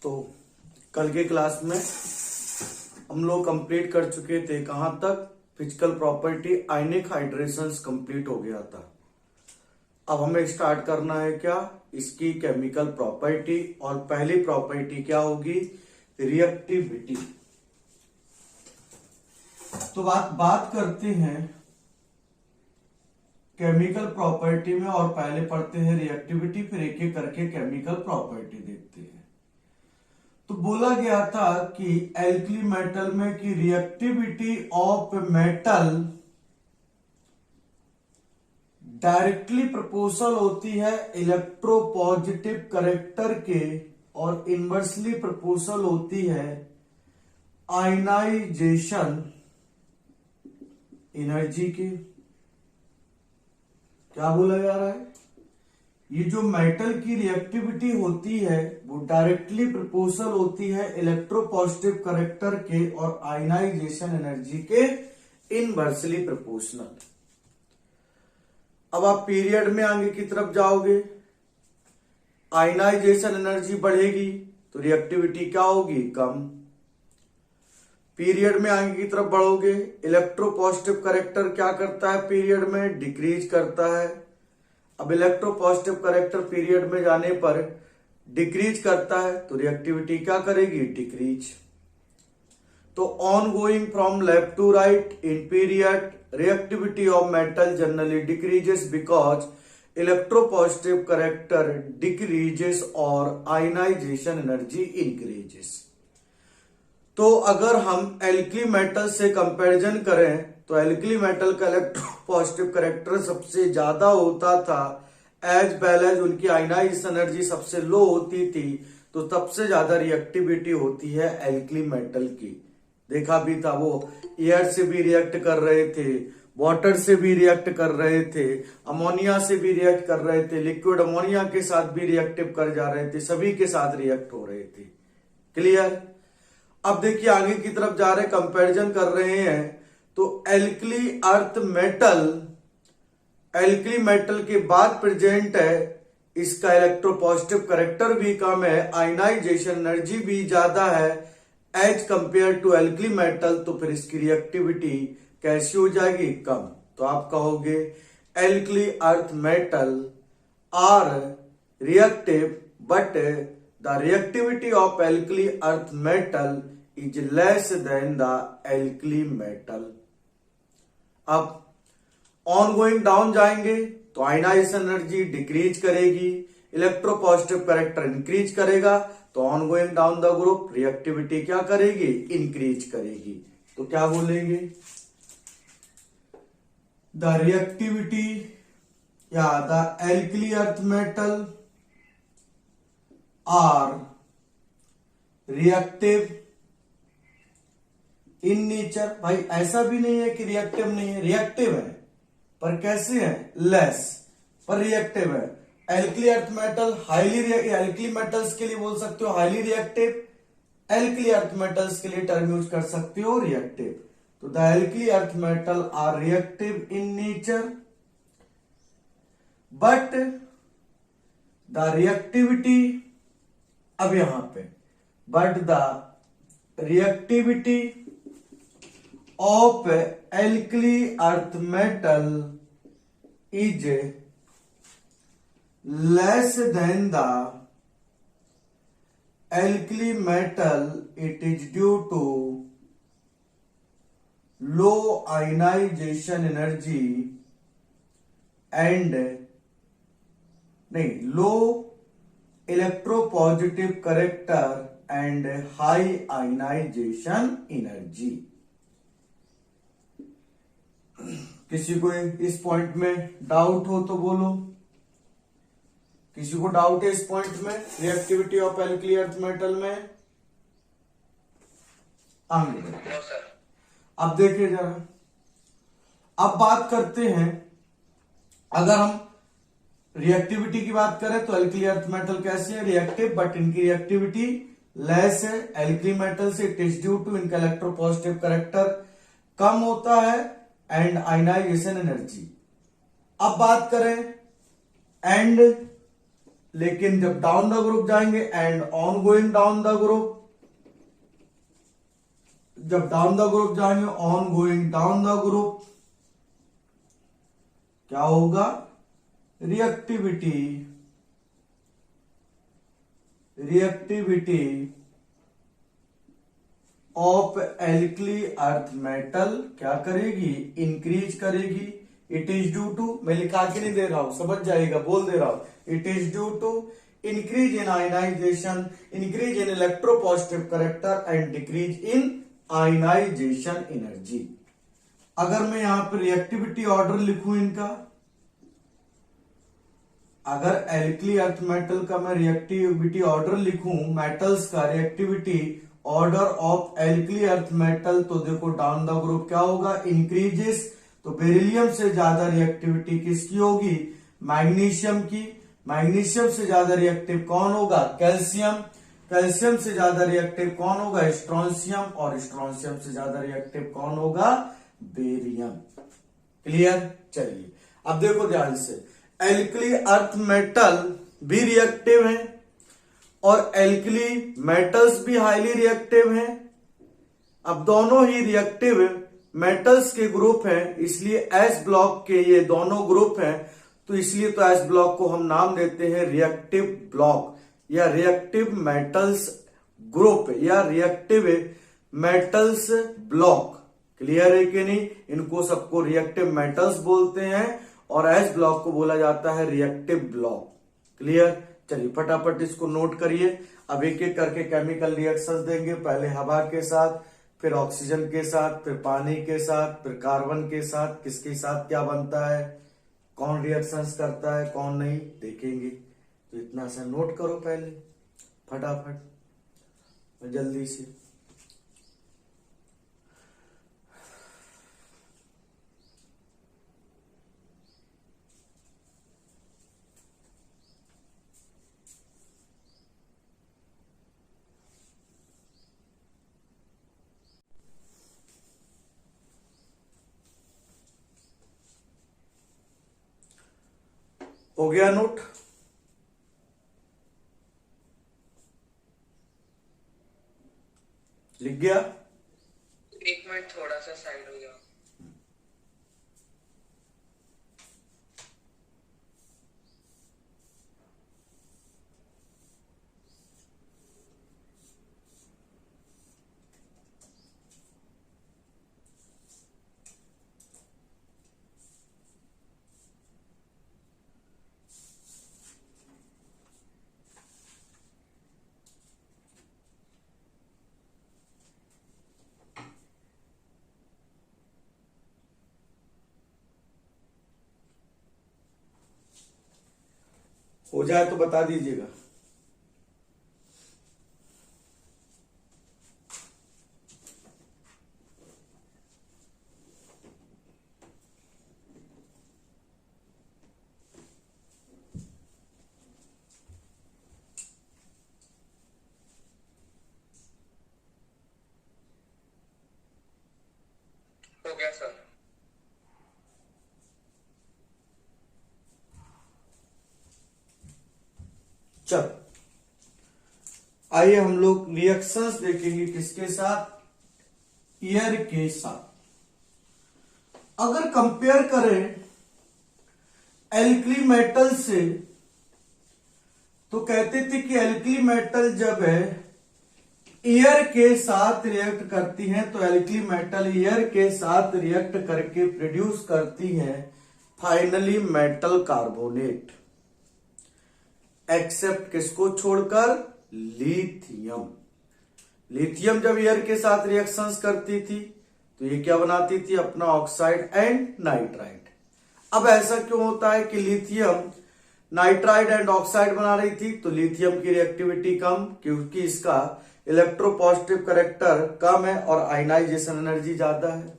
तो कल के क्लास में हम लोग कंप्लीट कर चुके थे। कहां तक? फिजिकल प्रॉपर्टी आयनिक हाइड्रेशंस कंप्लीट हो गया था। अब हमें स्टार्ट करना है क्या? इसकी केमिकल प्रॉपर्टी। और पहली प्रॉपर्टी क्या होगी? रिएक्टिविटी। तो बात करते हैं केमिकल प्रॉपर्टी में, और पहले पढ़ते हैं रिएक्टिविटी, फिर एक एक करके केमिकल प्रॉपर्टी देखते हैं। तो बोला गया था कि एल्कली मेटल में की reactivity of metal directly proportional होती है इलेक्ट्रोपॉजिटिव कैरेक्टर के, और इनवर्सली प्रोपोर्शनल होती है आयनाइजेशन एनर्जी के। क्या बोला जा रहा है? ये जो मेटल की रिएक्टिविटी होती है वो डायरेक्टली प्रोपोर्शनल होती है इलेक्ट्रोपॉजिटिव कैरेक्टर के और आयनाइजेशन एनर्जी के इनवर्सली प्रोपोर्शनल। अब आप पीरियड में आगे की तरफ जाओगे, आयनाइजेशन एनर्जी बढ़ेगी तो रिएक्टिविटी क्या होगी? कम। पीरियड में आगे की तरफ बढ़ोगे, इलेक्ट्रोपॉजिटिव कैरेक्टर क्या करता है? पीरियड में डिक्रीज करता है। अब इलेक्ट्रोपॉजिटिव कैरेक्टर पीरियड में जाने पर डिक्रीज करता है तो रिएक्टिविटी क्या करेगी? डिक्रीज। तो on going from left to right in period reactivity of metal generally decreases because electropositive character decreases or ionization energy increases। तो अगर हम एल्कली मेटल से कंपैरिजन करें तो एल्कली मेटल का इलेक्ट्रोपॉजिटिव कैरेक्टर सबसे ज्यादा होता था, एज वेल एज उनकी आयनाइजेशन एनर्जी सबसे लो होती थी, तो सबसे ज्यादा रिएक्टिविटी होती है एल्कली मेटल की। देखा भी था, वो एयर से भी रिएक्ट कर रहे थे, वाटर से भी रिएक्ट कर रहे थे, अमोनिया से भी रिएक्ट कर रहे थे, लिक्विड अमोनिया के साथ भी रिएक्टिव कर जा रहे थे, सभी के साथ रिएक्ट हो रहे थे। क्लियर? अब देखिए आगे की तरफ जा रहे, कंपैरिजन कर रहे हैं। तो alkali earth metal, alkali metal के बाद प्रेजेंट है, इसका इलेक्ट्रोपॉजिटिव कैरेक्टर भी कम है, आयनाइजेशन एनर्जी भी ज्यादा है as compare to alkali metal, तो फिर इसकी रिएक्टिविटी कैसी हो जाएगी? कम। तो आप कहोगे alkali earth metal are reactive but the reactivity of alkali earth metal is less than the alkali metal. अब ऑन गोइंग डाउन जाएंगे तो आयनाइजेशन एनर्जी डिक्रीज करेगी, इलेक्ट्रोपॉजिटिव कैरेक्टर इंक्रीज करेगा, तो on going down the group reactivity क्या करेगी? Increase करेगी। तो क्या बोलेंगे? द रिएक्टिविटी या the alkali earth metal are reactive in nature. भाई ऐसा भी नहीं है कि रिएक्टिव नहीं है, रिएक्टिव है, पर कैसे है? लेस, पर रिएक्टिव है। Alkali earth metal highly, alkali metals के लिए बोल सकते हो highly reactive, alkali earth metals के लिए टर्म यूज कर सकते हो रिएक्टिव। तो the alkali earth metal are reactive in nature but the reactivity, अब यहां पे but the reactivity of alkali earth metal is less than the alkali metal. It is due to low ionization energy and low electropositive character and high ionization energy। किसी को इस point में doubt हो तो बोलो। किसी को डाउट है इस पॉइंट में, reactivity of alkali earth metal में? आगे अब देखिए जरा, अब बात करते हैं, अगर हम रिएक्टिविटी की बात करें तो एल्कली अर्थ मेटल कैसे है? रिएक्टिव, बट इनकी रिएक्टिविटी लेस है एल्कली मेटल से। इट इज ड्यू टू इनका इलेक्ट्रोपॉजिटिव कैरेक्टर कम होता है एंड आयनाइजेशन एनर्जी। अब बात करें एंड लेकिन जब डाउन द ग्रुप जाएंगे and on going down the group, जब डाउन द ग्रुप जाएंगे on going down the group, क्या होगा? Reactivity, reactivity of alkali earth metal क्या करेगी? इंक्रीज करेगी। इट इज ड्यू टू, मैं लिखा के नहीं दे रहा हूं, समझ जाएगा, बोल दे रहा हूं। It is due to increase in ionization, increase in electropositive character and decrease in ionization energy. अगर मैं यहां पर रिएक्टिविटी ऑर्डर लिखूं इनका, अगर एल्कली अर्थ मेटल का मैं रिएक्टिविटी ऑर्डर लिखूं, मेटल्स का reactivity order of alkali earth metal, तो देखो डाउन द ग्रुप क्या होगा? इंक्रीजेस। तो बेरिलियम से ज्यादा रिएक्टिविटी किसकी होगी? मैग्नीशियम की। मैग्नीशियम से ज्यादा रिएक्टिव कौन होगा? कैल्शियम। कैल्शियम से ज्यादा रिएक्टिव कौन होगा? स्ट्रोंशियम। और स्ट्रोंशियम से ज्यादा रिएक्टिव कौन होगा? बेरियम। क्लियर? चलिए अब देखो ध्यान से, एल्कली अर्थ मेटल भी रिएक्टिव है और एल्कली मेटल्स भी हाईली रिएक्टिव हैं। अब दोनों ही रिएक्टिव मेटल्स के ग्रुप हैं, इसलिए एस ब्लॉक के ये दोनों ग्रुप हैं, तो इसलिए तो एस ब्लॉक को हम नाम देते हैं रिएक्टिव ब्लॉक या रिएक्टिव मेटल्स ग्रुप या रिएक्टिव मेटल्स ब्लॉक। क्लियर है कि नहीं? इनको सबको रिएक्टिव मेटल्स बोलते हैं और एस ब्लॉक को बोला जाता है रिएक्टिव ब्लॉक। क्लियर? चलिए फटाफट इसको नोट करिए। अब एक एक करके केमिकल रिएक्शंस देंगे, पहले हवा के साथ, फिर ऑक्सीजन के साथ, फिर पानी के साथ, फिर कार्बन के साथ, किसके साथ क्या बनता है, कौन रिएक्शंस करता है कौन नहीं, देखेंगे। तो इतना सा नोट करो पहले फटाफट जल्दी से। हो गया नोट? लिख गया? एक मिनट, थोड़ा सा साइड हो गया। हो जाए तो बता दीजिएगा। हो गया सर। चल आइए हम लोग रिएक्शंस देखेंगे किसके साथ? एयर के साथ। अगर कंपेयर करें एल्कली मेटल से, तो कहते थे कि एल्कली मेटल जब है एयर के साथ रिएक्ट करती हैं, तो एल्कली मेटल एयर के साथ रिएक्ट करके प्रोड्यूस करती हैं फाइनली मेटल कार्बोनेट, एक्सेप्ट किसको छोड़कर? लिथियम। लिथियम जब एयर के साथ रिएक्शंस करती थी तो ये क्या बनाती थी? अपना ऑक्साइड एंड नाइट्राइड। अब ऐसा क्यों होता है कि लिथियम नाइट्राइड एंड ऑक्साइड बना रही थी? तो लिथियम की रिएक्टिविटी कम, क्योंकि इसका इलेक्ट्रोपॉजिटिव कैरेक्टर कम है और आयनाइजेशन एनर्जी ज्यादा है।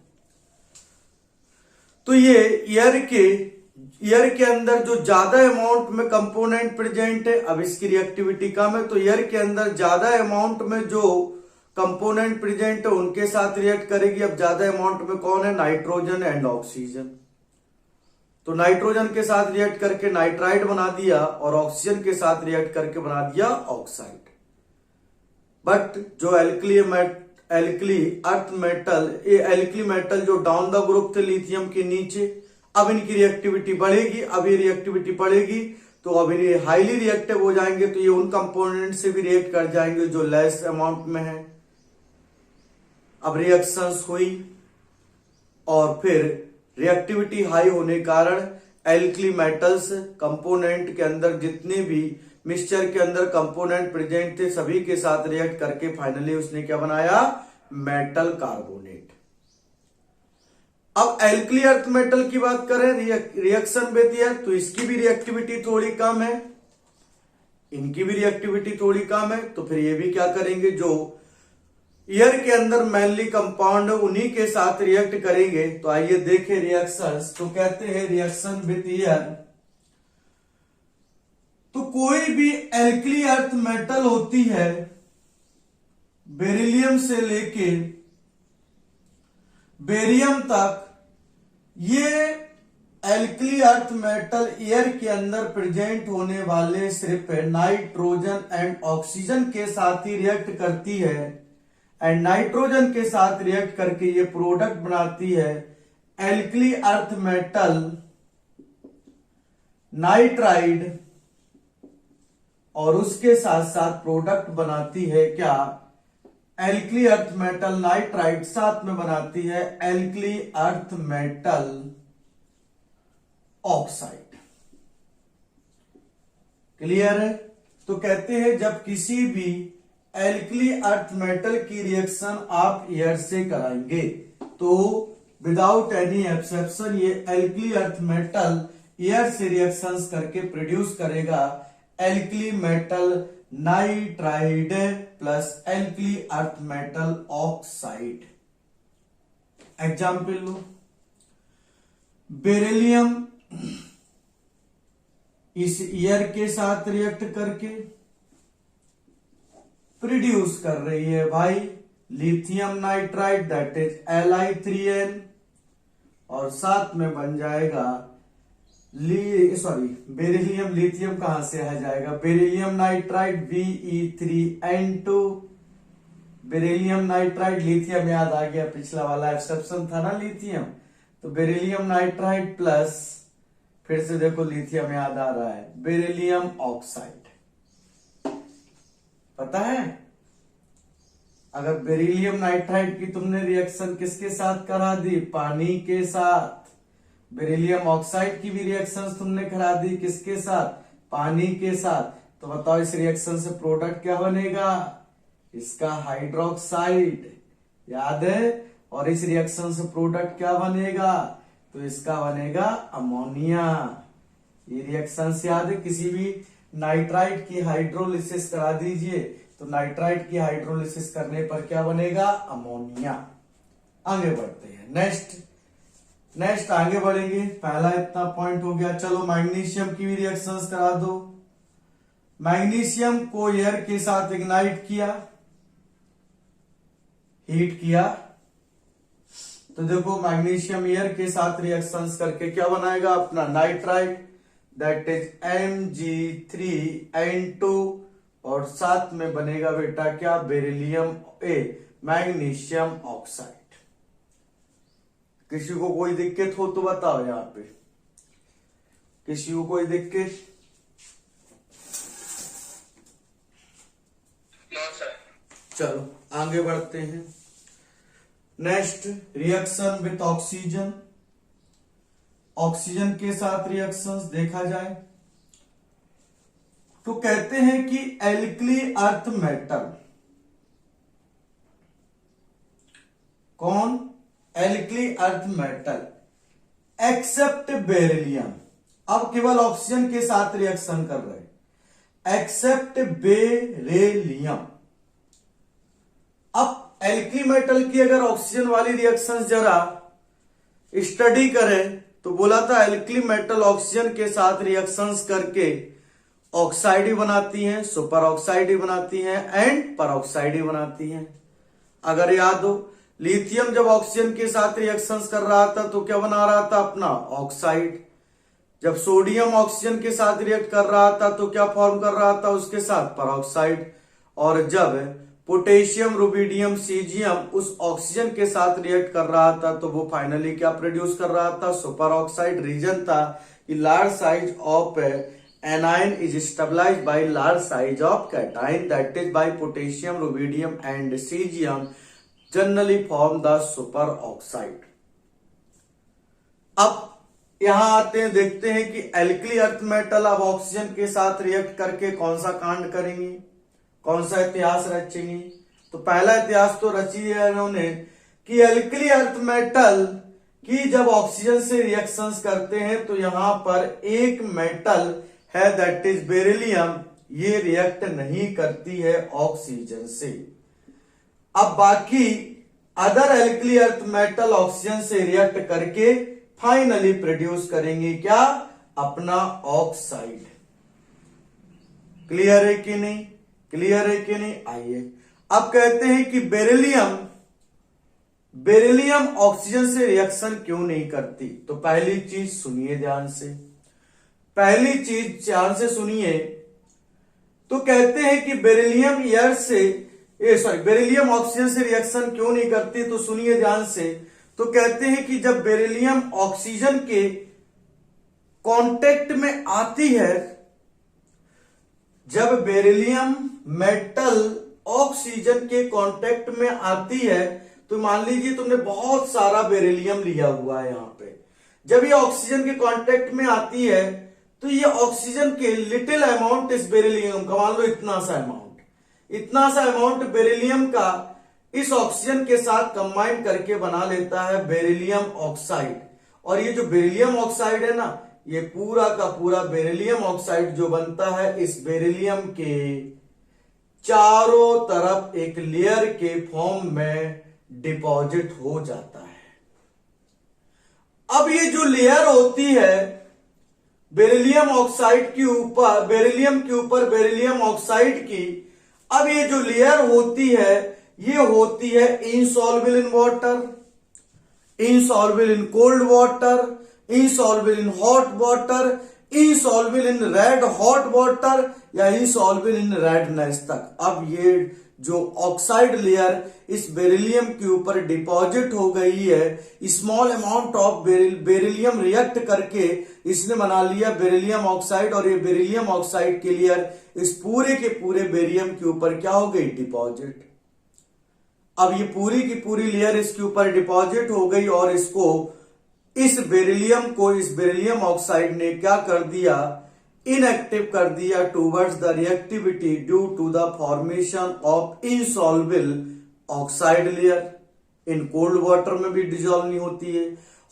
तो ये एयर के अंदर जो ज्यादा अमाउंट में कंपोनेंट प्रेजेंट है, अब इसकी रिएक्टिविटी कम है, तो एयर के अंदर ज्यादा अमाउंट में जो कंपोनेंट प्रेजेंट है उनके साथ रिएक्ट करेगी। अब ज्यादा अमाउंट में कौन है? Nitrogen and oxygen. तो नाइट्रोजन के साथ रिएक्ट करके नाइट्राइड बना दिया और ऑक्सीजन के साथ रिएक्ट करके बना दिया ऑक्साइड। बट जो एल्कली अर्थ मेटल, ये एल्कली मेटल जो डाउन द ग्रुप थे लिथियम के नीचे, अब इनकी रिएक्टिविटी बढ़ेगी। अब ये रिएक्टिविटी बढ़ेगी तो अब ये हाईली रिएक्टिव हो जाएंगे, तो ये उन कंपोनेंट से भी रिएक्ट कर जाएंगे जो लेस अमाउंट में है। अब रिएक्शंस हुई और फिर रिएक्टिविटी हाई होने के कारण एल्कली मेटल्स कंपोनेंट के अंदर जितने भी मिक्सचर के अंदर कंपोनेंट प्रेजेंट थे सभी के साथ रिएक्ट करके फाइनली उसने क्या बनाया, मेटल कार्बोनेट। अब एल्कली अर्थ मेटल की बात करें रिएक्शन विद एयर, तो इसकी भी रिएक्टिविटी थोड़ी कम है, इनकी भी रिएक्टिविटी थोड़ी कम है। तो फिर ये भी क्या करेंगे, जो एयर के अंदर मेनली कंपाउंड उन्हीं के साथ रिएक्ट करेंगे। तो आइए देखें रिएक्शंस। तो कहते हैं रिएक्शन विद एयर, तो कोई भी एल्कली अर्थ मेटल होती है बेरिलियम से लेके बेरियम तक, ये एल्कली अर्थ मेटल एयर के अंदर प्रेजेंट होने वाले सिर्फ नाइट्रोजन एंड ऑक्सीजन के साथ ही रिएक्ट करती है एंड नाइट्रोजन के साथ रिएक्ट करके ये प्रोडक्ट बनाती है एल्कली अर्थ मेटल नाइट्राइड, और उसके साथ साथ प्रोडक्ट बनाती है क्या, एल्कली अर्थ मेटल नाइट्राइड, साथ में बनाती है alkali earth metal oxide. Clear है? तो कहते हैं जब किसी भी एल्कली अर्थ मेटल की रिएक्शन आप एयर से कराएंगे तो विदाउट एनी एक्सेप्शन ये एल्कली अर्थ मेटल एयर से रिएक्शंस करके प्रोड्यूस करेगा alkali metal nitride plus alkali earth metal oxide. Example लो, बेरिलियम इस एयर के साथ रिएक्ट करके प्रोड्यूस कर रही है भाई lithium nitride, that is Li3n, और साथ में बन जाएगा बेरिलियम, लिथियम कहां से आ जाएगा, beryllium nitride Be3n2, beryllium nitride, lithium याद आ गया, पिछला वाला एक्सेप्शन था ना लिथियम, तो बेरिलियम नाइट्राइड प्लस फिर से देखो लिथियम याद आ रहा है, बेरिलियम ऑक्साइड। पता है अगर बेरिलियम नाइट्राइड की तुमने रिएक्शन किसके साथ करा दी, पानी के साथ, बेरिलियम ऑक्साइड की भी रिएक्शन तुमने करा दी किसके साथ, पानी के साथ, तो बताओ इस रिएक्शन से प्रोडक्ट क्या बनेगा, इसका हाइड्रोक्साइड, याद है, और इस रिएक्शन से प्रोडक्ट क्या बनेगा, तो इसका बनेगा अमोनिया। ये रिएक्शन याद है, किसी भी नाइट्राइड की हाइड्रोलिसिस करा दीजिए तो नाइट्राइड की हाइड्रोलिसिस करने पर क्या बनेगा, अमोनिया। आगे बढ़ते हैं, नेक्स्ट आगे बढ़ेंगे, पहला इतना पॉइंट हो गया। चलो मैग्नीशियम की भी रिएक्शंस करा दो। मैग्नीशियम को एयर के साथ इग्नाइट किया, हीट किया, तो देखो मैग्नीशियम एयर के साथ रिएक्शंस करके क्या बनाएगा अपना नाइट्राइड, दैट इज Mg3n2, और साथ में बनेगा बेटा क्या, बेरिलियम मैग्नीशियम ऑक्साइड। किसी को कोई दिक्कत हो तो बताओ, यहां पे किसी को कोई दिक्कत? No sir. चलो आगे बढ़ते हैं। Next reaction with oxygen, oxygen के साथ रिएक्शंस देखा जाए तो कहते हैं कि एल्कली अर्थ मेटल, कौन, alkali earth metal except beryllium, अब केवल ऑक्सीजन के साथ रिएक्शन कर रहे हैं, एक्सेप्ट बेरिलियम। अब एल्कली मेटल की अगर ऑक्सीजन वाली रिएक्शन जरा स्टडी करें तो बोला था एल्कली मेटल ऑक्सीजन के साथ रिएक्शंस करके ऑक्साइड ही बनाती हैं, सुपर ऑक्साइड ही बनाती हैं एंड पर ऑक्साइड ही बनाती हैं। अगर याद हो लिथियम जब ऑक्सीजन के साथ रिएक्शंस कर रहा था तो क्या बना रहा था अपना ऑक्साइड, जब सोडियम ऑक्सीजन के साथ रिएक्ट कर रहा था तो क्या फॉर्म कर रहा था उसके साथ? पेरोक्साइड। और जब पोटेशियम रुबिडियम सीजियम उस ऑक्सीजन के साथ रिएक्ट कर रहा था तो वो फाइनली क्या प्रोड्यूस कर रहा था? Super oxide. रीजन था कि large size of anion is stabilized by large size of cation, that is by potassium, rubidium and cesium generally form the superoxide। अब यहां आते हैं, देखते हैं कि एल्कली अर्थ मेटल अब ऑक्सीजन के साथ रिएक्ट करके कौन सा कांड करेंगे, कौन सा इतिहास रचेंगे। तो पहला इतिहास तो रची है इन्होंने कि एल्कली अर्थ मेटल की जब ऑक्सीजन से रिएक्शंस करते हैं तो यहां पर एक मेटल है दैट इज बेरिलियम, ये रिएक्ट नहीं करती है ऑक्सीजन से। अब बाकी other alkali earth metal oxygen से रिएक्ट करके फाइनली प्रोड्यूस करेंगे क्या? अपना ऑक्साइड। क्लियर है कि नहीं? क्लियर है कि नहीं? आइए अब कहते हैं कि बेरिलियम ऑक्सीजन से रिएक्शन क्यों नहीं करती। तो पहली चीज सुनिए ध्यान से, पहली चीज ध्यान से सुनिए। तो कहते हैं कि बेरिलियम ऑक्सीजन से रिएक्शन क्यों नहीं करती, तो सुनिए ध्यान से। तो कहते हैं कि जब बेरिलियम ऑक्सीजन के कांटेक्ट में आती है, जब बेरिलियम मेटल ऑक्सीजन के कांटेक्ट में आती है, तो मान लीजिए तुमने बहुत सारा बेरिलियम लिया हुआ है यहां पे। जब ये ऑक्सीजन के कांटेक्ट में आती है तो ये ऑक्सीजन के लिटिल अमाउंट इस बेरिलियम का, मान लो इतना सा अमाउंट बेरिलियम का इस ऑक्सीजन के साथ कंबाइन करके बना लेता है बेरिलियम ऑक्साइड। और ये जो बेरिलियम ऑक्साइड है ना, ये पूरा का पूरा बेरिलियम ऑक्साइड जो बनता है इस बेरिलियम के चारों तरफ एक लेयर के फॉर्म में डिपॉजिट हो जाता है। अब ये जो लेयर होती है बेरिलियम ऑक्साइड के ऊपर, बेरिलियम ऑक्साइड की, अब ये जो लेयर होती है ये होती है insoluble in water, insoluble in cold water, insoluble in hot water, insoluble in red hot water या इनसॉल्युबल इन रेडनेस तक। अब ये जो ऑक्साइड लेयर इस बेरिलियम के ऊपर डिपॉजिट हो गई है, small amount of beryllium react करके इसने बना लिया बेरिलियम ऑक्साइड। और ये बेरिलियम ऑक्साइड के लेयर इस पूरे के पूरे बेरिलियम के ऊपर क्या हो गई? डिपॉजिट। अब ये पूरी की पूरी लेयर इसके ऊपर डिपॉजिट हो गई और इसको, इस बेरिलियम ऑक्साइड ने क्या कर दिया? इनएक्टिव कर दिया towards the reactivity due to the formation of insoluble oxide layer. In cold water में भी डिजॉल्व नहीं होती है,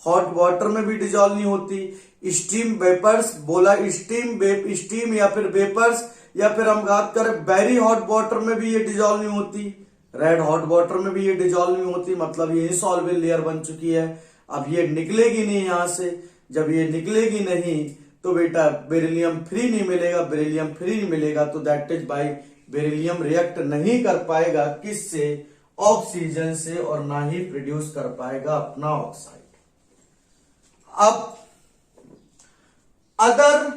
हॉट वाटर में भी डिजॉल्व नहीं होती। स्टीम वेपर्स बोला, स्टीम या फिर वेपर्स, या फिर हम बात करें वेरी हॉट वाटर में भी ये डिजॉल्व नहीं होती, रेड हॉट वाटर में भी ये डिजॉल्व नहीं होती। मतलब ये इनसॉल्युबल लेयर बन चुकी है। अब ये निकलेगी नहीं यहां से। जब ये निकलेगी नहीं तो बेटा बेरिलियम फ्री नहीं मिलेगा, बेरिलियम फ्री नहीं मिलेगा तो that is by beryllium react नहीं कर पाएगा किससे? ऑक्सीजन से, और ना ही प्रोड्यूस कर पाएगा अपना ऑक्साइड। अब अदर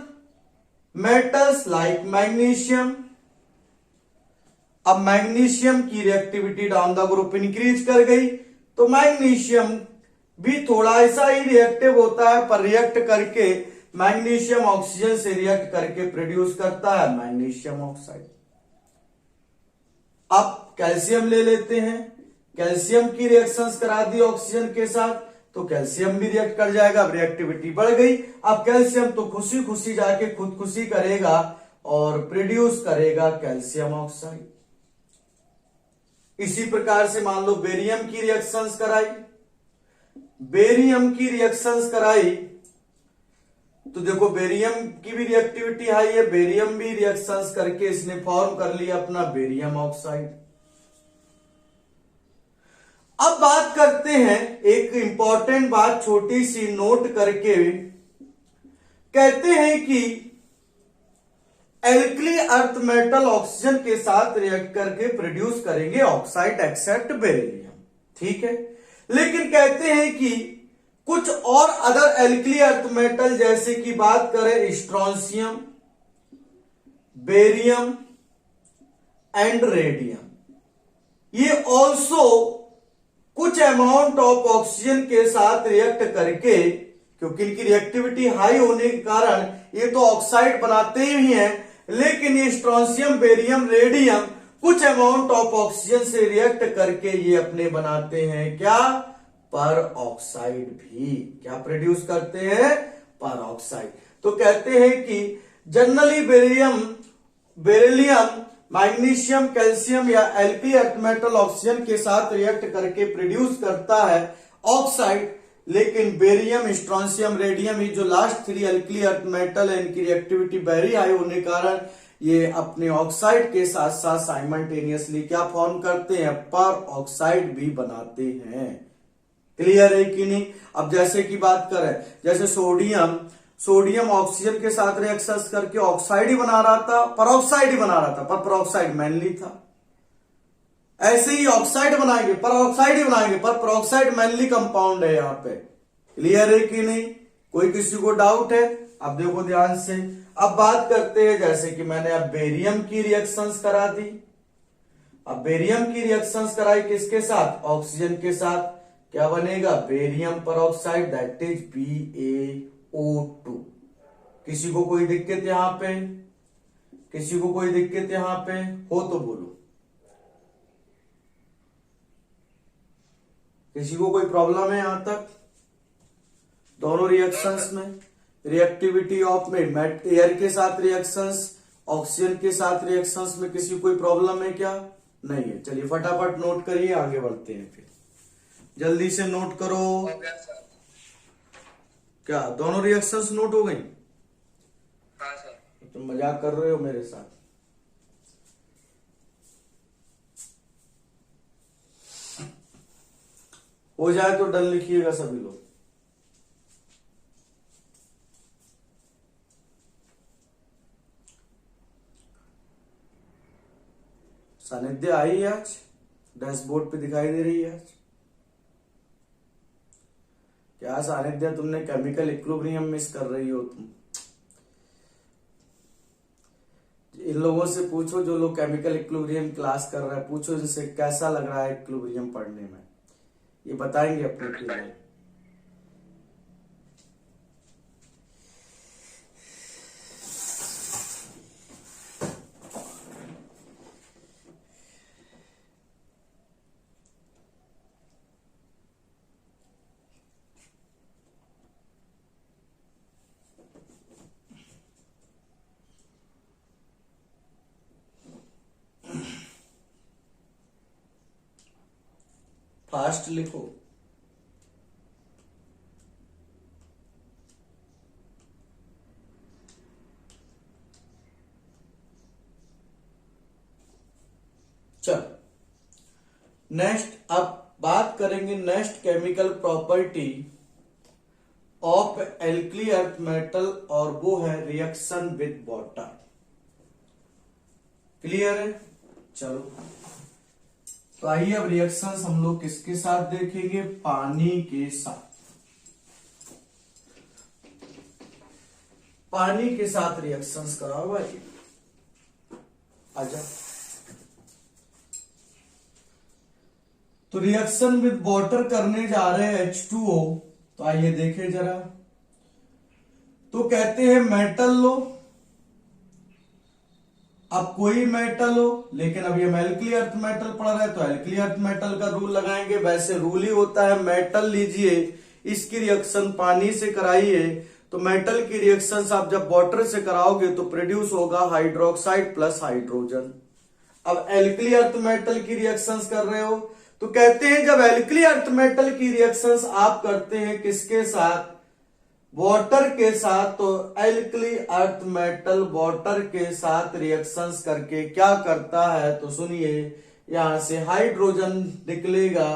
मेटल्स लाइक मैग्नीशियम, अब मैग्नीशियम की reactivity down the group increase कर गई, तो मैग्नीशियम भी थोड़ा ऐसा ही रिएक्टिव होता है, पर रिएक्ट करके मैग्नीशियम ऑक्सीजन से रिएक्ट करके प्रोड्यूस करता है मैग्नीशियम ऑक्साइड। अब कैल्शियम ले लेते हैं, कैल्शियम की रिएक्शंस करा दी ऑक्सीजन के साथ तो कैल्शियम भी रिएक्ट कर जाएगा। अब रिएक्टिविटी बढ़ गई। अब कैल्शियम तो खुशी खुशी जाके खुदकुशी करेगा और प्रोड्यूस करेगा कैल्शियम ऑक्साइड। इसी प्रकार से मान लो बेरियम की रिएक्शंस कराई, तो देखो बेरियम की भी रिएक्टिविटी हाई है, बेरियम भी रिएक्शंस करके इसने फॉर्म कर लिया अपना बेरियम ऑक्साइड। अब बात करते हैं एक इंपॉर्टेंट बात छोटी सी नोट करके, कहते हैं कि एल्कली अर्थ मेटल ऑक्सीजन के साथ रिएक्ट करके प्रोड्यूस करेंगे ऑक्साइड एक्सेप्ट बेरिलियम, ठीक है। लेकिन कहते हैं कि कुछ और अदर एल्कली अर्थ मेटल जैसे कि बात करें स्ट्रोंशियम, बेरियम एंड रेडियम, ये ऑल्सो कुछ अमाउंट ऑफ ऑक्सीजन के साथ रिएक्ट करके, क्योंकि इनकी रिएक्टिविटी हाई होने के कारण ये तो ऑक्साइड बनाते ही हैं, लेकिन ये स्ट्रोंशियम, बेरियम, रेडियम कुछ अमाउंट ऑफ ऑक्सीजन से रिएक्ट करके ये अपने बनाते हैं क्या, पर ऑक्साइड भी। क्या प्रोड्यूस करते हैं, पर ऑक्साइड। तो कहते हैं कि जनरली बेरिलियम, मैग्नीशियम, कैल्शियम या एल्कली अर्थ मेटल ऑक्सीजन के साथ रिएक्ट करके प्रोड्यूस करता है ऑक्साइड, लेकिन बेरियम, स्ट्रोंशियम, रेडियम, ये जो लास्ट 3 एल्कली अर्थ मेटल है, इनकी रिएक्टिविटी वेरी हाई होने के कारण ये अपने ऑक्साइड के साथ साथ साइमल्टेनियसली क्या फॉर्म करते हैं, पर ऑक्साइड भी बनाते हैं। क्लियर है कि नहीं। अब जैसे कि बात करें, जैसे सोडियम ऑक्सीजन के साथ रिएक्शन करके ऑक्साइड ही बना रहा था, परऑक्साइड ही बना रहा था, पर परऑक्साइड मैनली था। ऐसे ही ऑक्साइड बनाएंगे, परऑक्साइड ही बनाएंगे, पर परऑक्साइड मैनली कंपाउंड है यहाँ पे। क्लियर है कि नहीं, कोई किसी को डाउट है। अब देखो ध्यान से, अब बात करते हैं, जैसे कि मैंने अब बेरियम की रिएक्शंस करा दी। अब बेरियम की रिएक्शंस कराई किसके साथ, ऑक्सीजन के साथ, क्या बनेगा, barium peroxide, that is BaO2। किसी को कोई दिक्कत यहां पे, किसी को कोई दिक्कत यहां पे हो तो बोलो, किसी को कोई प्रॉब्लम है यहां तक। दोनों रिएक्शंस में रिएक्टिविटी ऑफ में एयर के साथ रिएक्शंस, ऑक्सीजन के साथ रिएक्शंस में किसी को कोई प्रॉब्लम है क्या, नहीं है। चलिए फटाफट नोट करिए, आगे बढ़ते हैं, फिर जल्दी से नोट करो। हो गया सर। क्या दोनों रिएक्शंस नोट हो गई। हाँ सर। तुम मजाक कर रहे हो मेरे साथ। हो जाए तो डन लिखिएगा सभी लोग। सानिध्य आई है आज, डैशबोर्ड पे दिखाई दे रही है आज। क्या सानिध्य तुमने केमिकल इक्विलिब्रियम मिस कर रही हो तुम। इन लोगों से पूछो जो लोग केमिकल इक्विलिब्रियम क्लास कर रहे हैं, पूछो इनसे कैसा लग रहा है इक्विलिब्रियम पढ़ने में, ये बताएंगे अपने क्लियर। फास्ट लिखो। चल नेक्स्ट, अब बात करेंगे next chemical property of alkali earth metal, और वो है रिएक्शन विद वाटर। क्लियर है। चलो तो आइए अब रिएक्शंस हम लोग किसके साथ देखेंगे, पानी के साथ। पानी के साथ रिएक्शंस कराओ भाई, आजा। तो रिएक्शन विद वाटर करने जा रहे हैं H2O। तो आइए देखें जरा। तो कहते हैं मेटल लो, अब कोई मेटल हो, लेकिन अब ये एल्कली अर्थ मेटल पढ़ रहे हैं तो एल्कली अर्थ मेटल का रूल लगाएंगे। वैसे रूल ही होता है, मेटल लीजिए, इसकी रिएक्शन पानी से कराइए, तो मेटल की रिएक्शन आप जब वाटर से कराओगे तो प्रोड्यूस होगा हाइड्रोक्साइड प्लस हाइड्रोजन। अब एल्कली अर्थ मेटल की रिएक्शंस कर रहे हो, तो कहते हैं जब एल्कली अर्थ मेटल की रिएक्शंस आप करते हैं किसके साथ, वाटर के साथ, तो एल्कली अर्थ मेटल वाटर के साथ रिएक्शंस करके क्या करता है, तो सुनिए, यहां से हाइड्रोजन निकलेगा,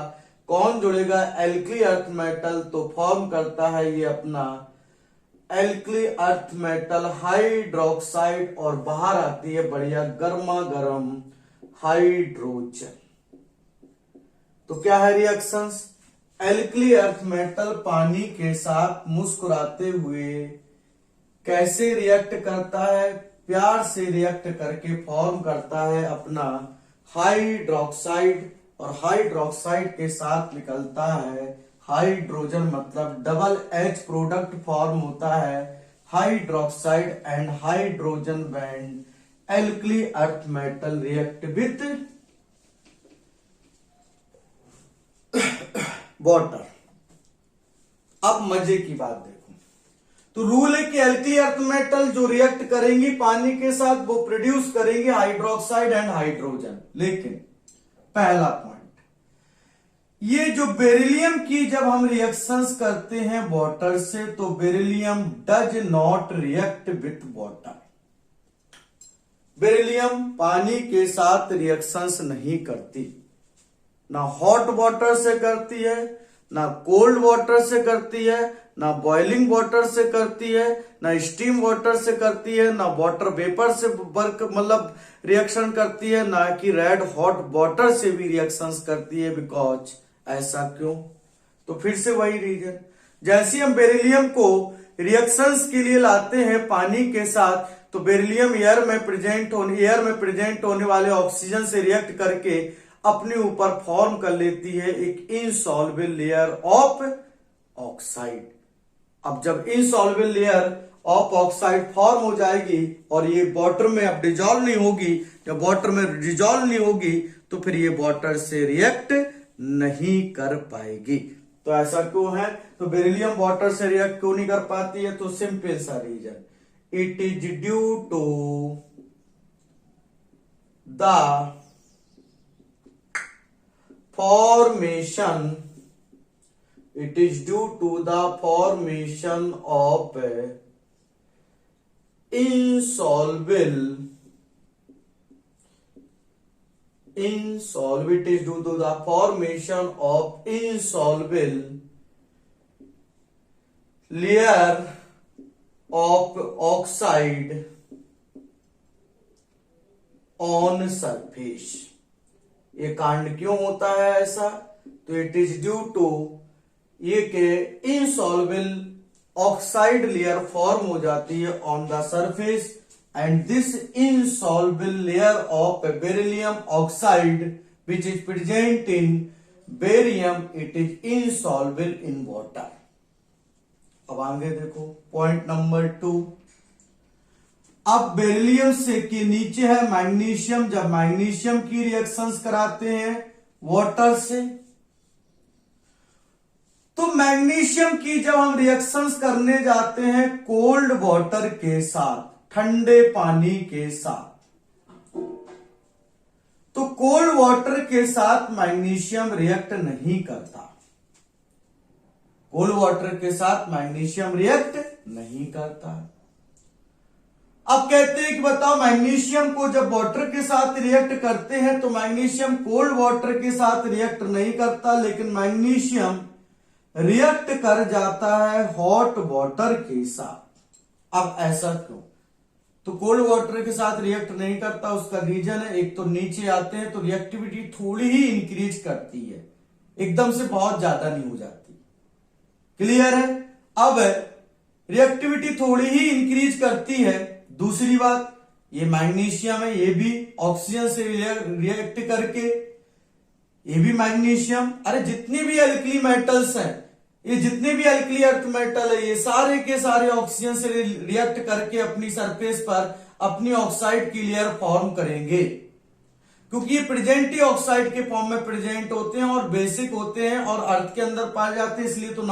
कौन जुड़ेगा, एल्कली अर्थ मेटल, तो फॉर्म करता है ये अपना एल्कली अर्थ मेटल हाइड्रोक्साइड, और बाहर आती है बढ़िया गर्मा गर्म हाइड्रोजन। तो क्या है रिएक्शंस, एल्कली अर्थ मेटल पानी के साथ मुस्कुराते हुए कैसे रिएक्ट करता है? प्यार से रिएक्ट करके फॉर्म करता है अपना हाइड्रोक्साइड, और हाइड्रोक्साइड के साथ निकलता है हाइड्रोजन, मतलब डबल एच प्रोडक्ट फॉर्म होता है hydroxide and hydrogen band alkali earth metal react with water. अब मजे की बात देखो, तो रूल है कि एल्कली अर्थ मेटल जो रिएक्ट करेंगी पानी के साथ वो प्रोड्यूस करेंगे हाइड्रोक्साइड एंड हाइड्रोजन। लेकिन पहला पॉइंट, ये जो बेरिलियम की जब हम रिएक्शंस करते हैं वाटर से, तो beryllium does not react with water. Beryllium पानी के साथ रिएक्शंस नहीं करती, ना हॉट वाटर से करती है, ना कोल्ड वाटर से करती है, ना बॉइलिंग वाटर से करती है, ना स्टीम वाटर से करती है, ना वाटर वेपर से वर्क मतलब रिएक्शन करती है, ना कि रेड हॉट वाटर से भी रिएक्शंस करती है। बिकॉज ऐसा क्यों? तो फिर से वही रीजन, जैसे हम बेरिलियम को रिएक्शंस के लिए लाते हैं पानी के साथ, तो बेरिलियम एयर में प्रेजेंट होने वाले ऑक्सीजन से रिएक्ट करके अपने ऊपर फॉर्म कर लेती है एक इनसॉल्युबल लेयर ऑफ ऑक्साइड। अब जब insoluble layer of oxide form हो जाएगी और ये वाटर में अब डिजॉल्व नहीं होगी, जब वाटर में डिजॉल्व नहीं होगी तो फिर ये वाटर से रिएक्ट नहीं कर पाएगी। तो ऐसा क्यों है? तो बेरिलियम वाटर से रिएक्ट क्यों नहीं कर पाती है? तो सिंपल सा reason, it is due to the formation, it is due to the formation of insoluble, it is due to the formation of insoluble layer of oxide on surface। ये कांड क्यों होता है ऐसा? तो इट इज ड्यू टू ये के insoluble oxide layer form हो जाती है on the surface, and this insoluble layer of beryllium oxide which is present in barium, it is insoluble in water. अब आगे देखो पॉइंट नंबर 2। अब बेरिलियम से के नीचे है मैग्नीशियम, जब मैग्नीशियम की रिएक्शंस कराते हैं वाटर से, तो मैग्नीशियम की जब हम रिएक्शंस करने जाते हैं कोल्ड वाटर के साथ, ठंडे पानी के साथ, तो कोल्ड वाटर के साथ मैग्नीशियम रिएक्ट नहीं करता। कोल्ड वाटर के साथ मैग्नीशियम रिएक्ट नहीं करता। अब कहते हैं कि बताओ मैग्नीशियम को जब वाटर के साथ रिएक्ट करते हैं तो मैग्नीशियम कोल्ड वाटर के साथ रिएक्ट नहीं करता, लेकिन मैग्नीशियम रिएक्ट कर जाता है हॉट वाटर के साथ। अब ऐसा क्यों? तो कोल्ड वाटर के साथ रिएक्ट नहीं करता, उसका रीजन है, एक तो नीचे आते हैं तो रिएक्टिविटी थोड़ी ही इंक्रीज करती है, एकदम से बहुत ज्यादा नहीं हो जाती। क्लियर है? अब रिएक्टिविटी थोड़ी ही इंक्रीज करती है। दूसरी बात, ये मैग्नीशियम है, ये भी ऑक्सीजन से रिएक्ट करके, ये भी मैग्नीशियम, अरे जितने भी एल्कली मेटल्स हैं, ये जितने भी एल्कली अर्थ मेटल है, ये सारे के सारे ऑक्सीजन से रिएक्ट करके अपनी सरफेस पर अपनी ऑक्साइड की लेयर फॉर्म करेंगे, क्योंकि ये प्रेजेंट ही ऑक्साइड के फॉर्म में प्रेजेंट होते हैं और बेसिक होते हैं और अर्थ के अंदर पाए जाते हैं, इसलिए तो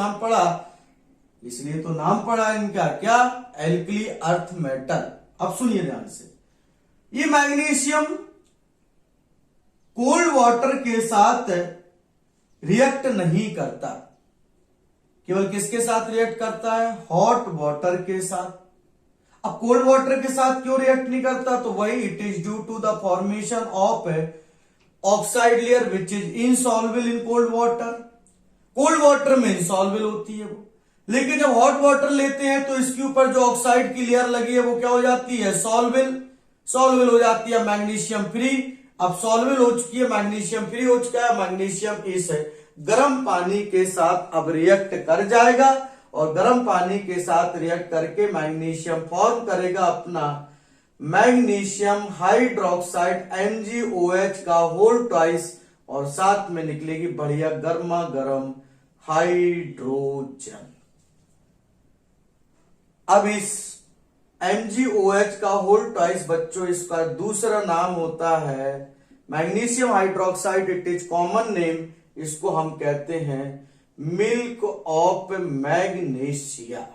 नाम पड़ा इनका क्या? Alkali earth metal. अब सुनिए ध्यान से, ये मैग्नीशियम कोल्ड वाटर के साथ रिएक्ट नहीं करता, केवल किसके साथ रिएक्ट करता है? हॉट वाटर के साथ। अब कोल्ड वाटर के साथ क्यों रिएक्ट नहीं करता? तो वही, it is due to the formation of oxide layer which is insoluble in cold water. Cold water में इनसॉल्युबल होती है वो, लेकिन जब हॉट वाटर लेते हैं तो इसके ऊपर जो ऑक्साइड की लेयर लगी है वो क्या हो जाती है? सॉल्युबल हो जाती है, मैग्नीशियम फ्री। अब सॉल्युबल हो चुकी है, मैग्नीशियम फ्री हो चुका है, मैग्नीशियम इज गर्म पानी के साथ अब रिएक्ट कर जाएगा और गर्म पानी के साथ रिएक्ट करके मैग्नीशियम फॉर्म करेगा अपना मैग्नीशियम हाइड्रोक्साइड MgOH का होल ट्वाइस और साथ में निकलेगी बढ़िया गर्मा गर्म हाइड्रोजन। अब इस MgOH का होल ट्वाइस बच्चों इसका दूसरा नाम होता है magnesium hydroxide, it is common name, इसको हम कहते हैं मिल्क ऑफ मैग्नीशिया।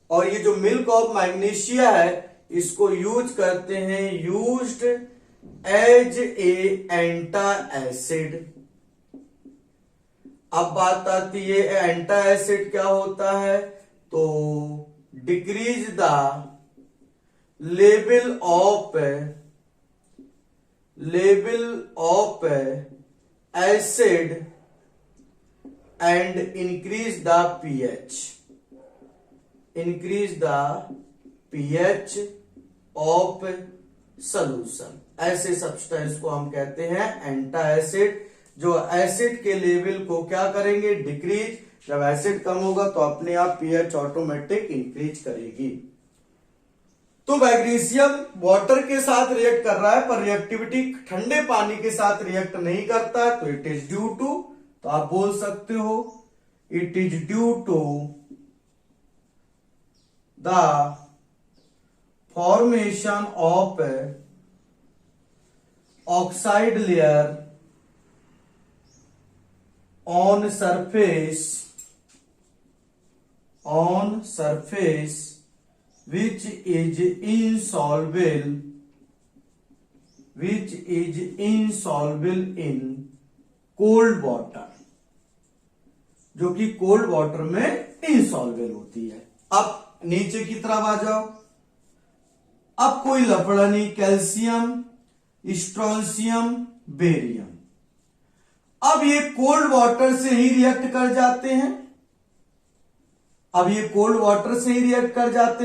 और ये जो मिल्क ऑफ मैग्नीशिया है इसको यूज करते हैं यूज्ड एज ए एंटा एसिड। अब बात आती है एंटा एसिड क्या होता है, तो decrease the level of acid and increase the pH of solution. ऐसे सब्सटेंस को हम कहते हैं एंटा एसिड, जो एसिड के लेवल को क्या करेंगे, डिक्रीज। जब एसिड कम होगा तो अपने आप pH ऑटोमेटिक इंक्रीज करेगी। तो मैग्नीशियम वाटर के साथ रिएक्ट कर रहा है पर रिएक्टिविटी ठंडे पानी के साथ रिएक्ट नहीं करता है, तो इट इज ड्यू टू, तो आप बोल सकते हो it is due to the formation of oxide layer on surface which is insoluble in cold water, जो कि कोल्ड वाटर में इनसॉल्वेबल होती है। अब नीचे की तरफ आ जाओ, अब कोई लफड़ा नहीं, कैल्शियम, स्ट्रोंशियम, बेरियम। अब ये कोल्ड वाटर से ही रिएक्ट कर जाते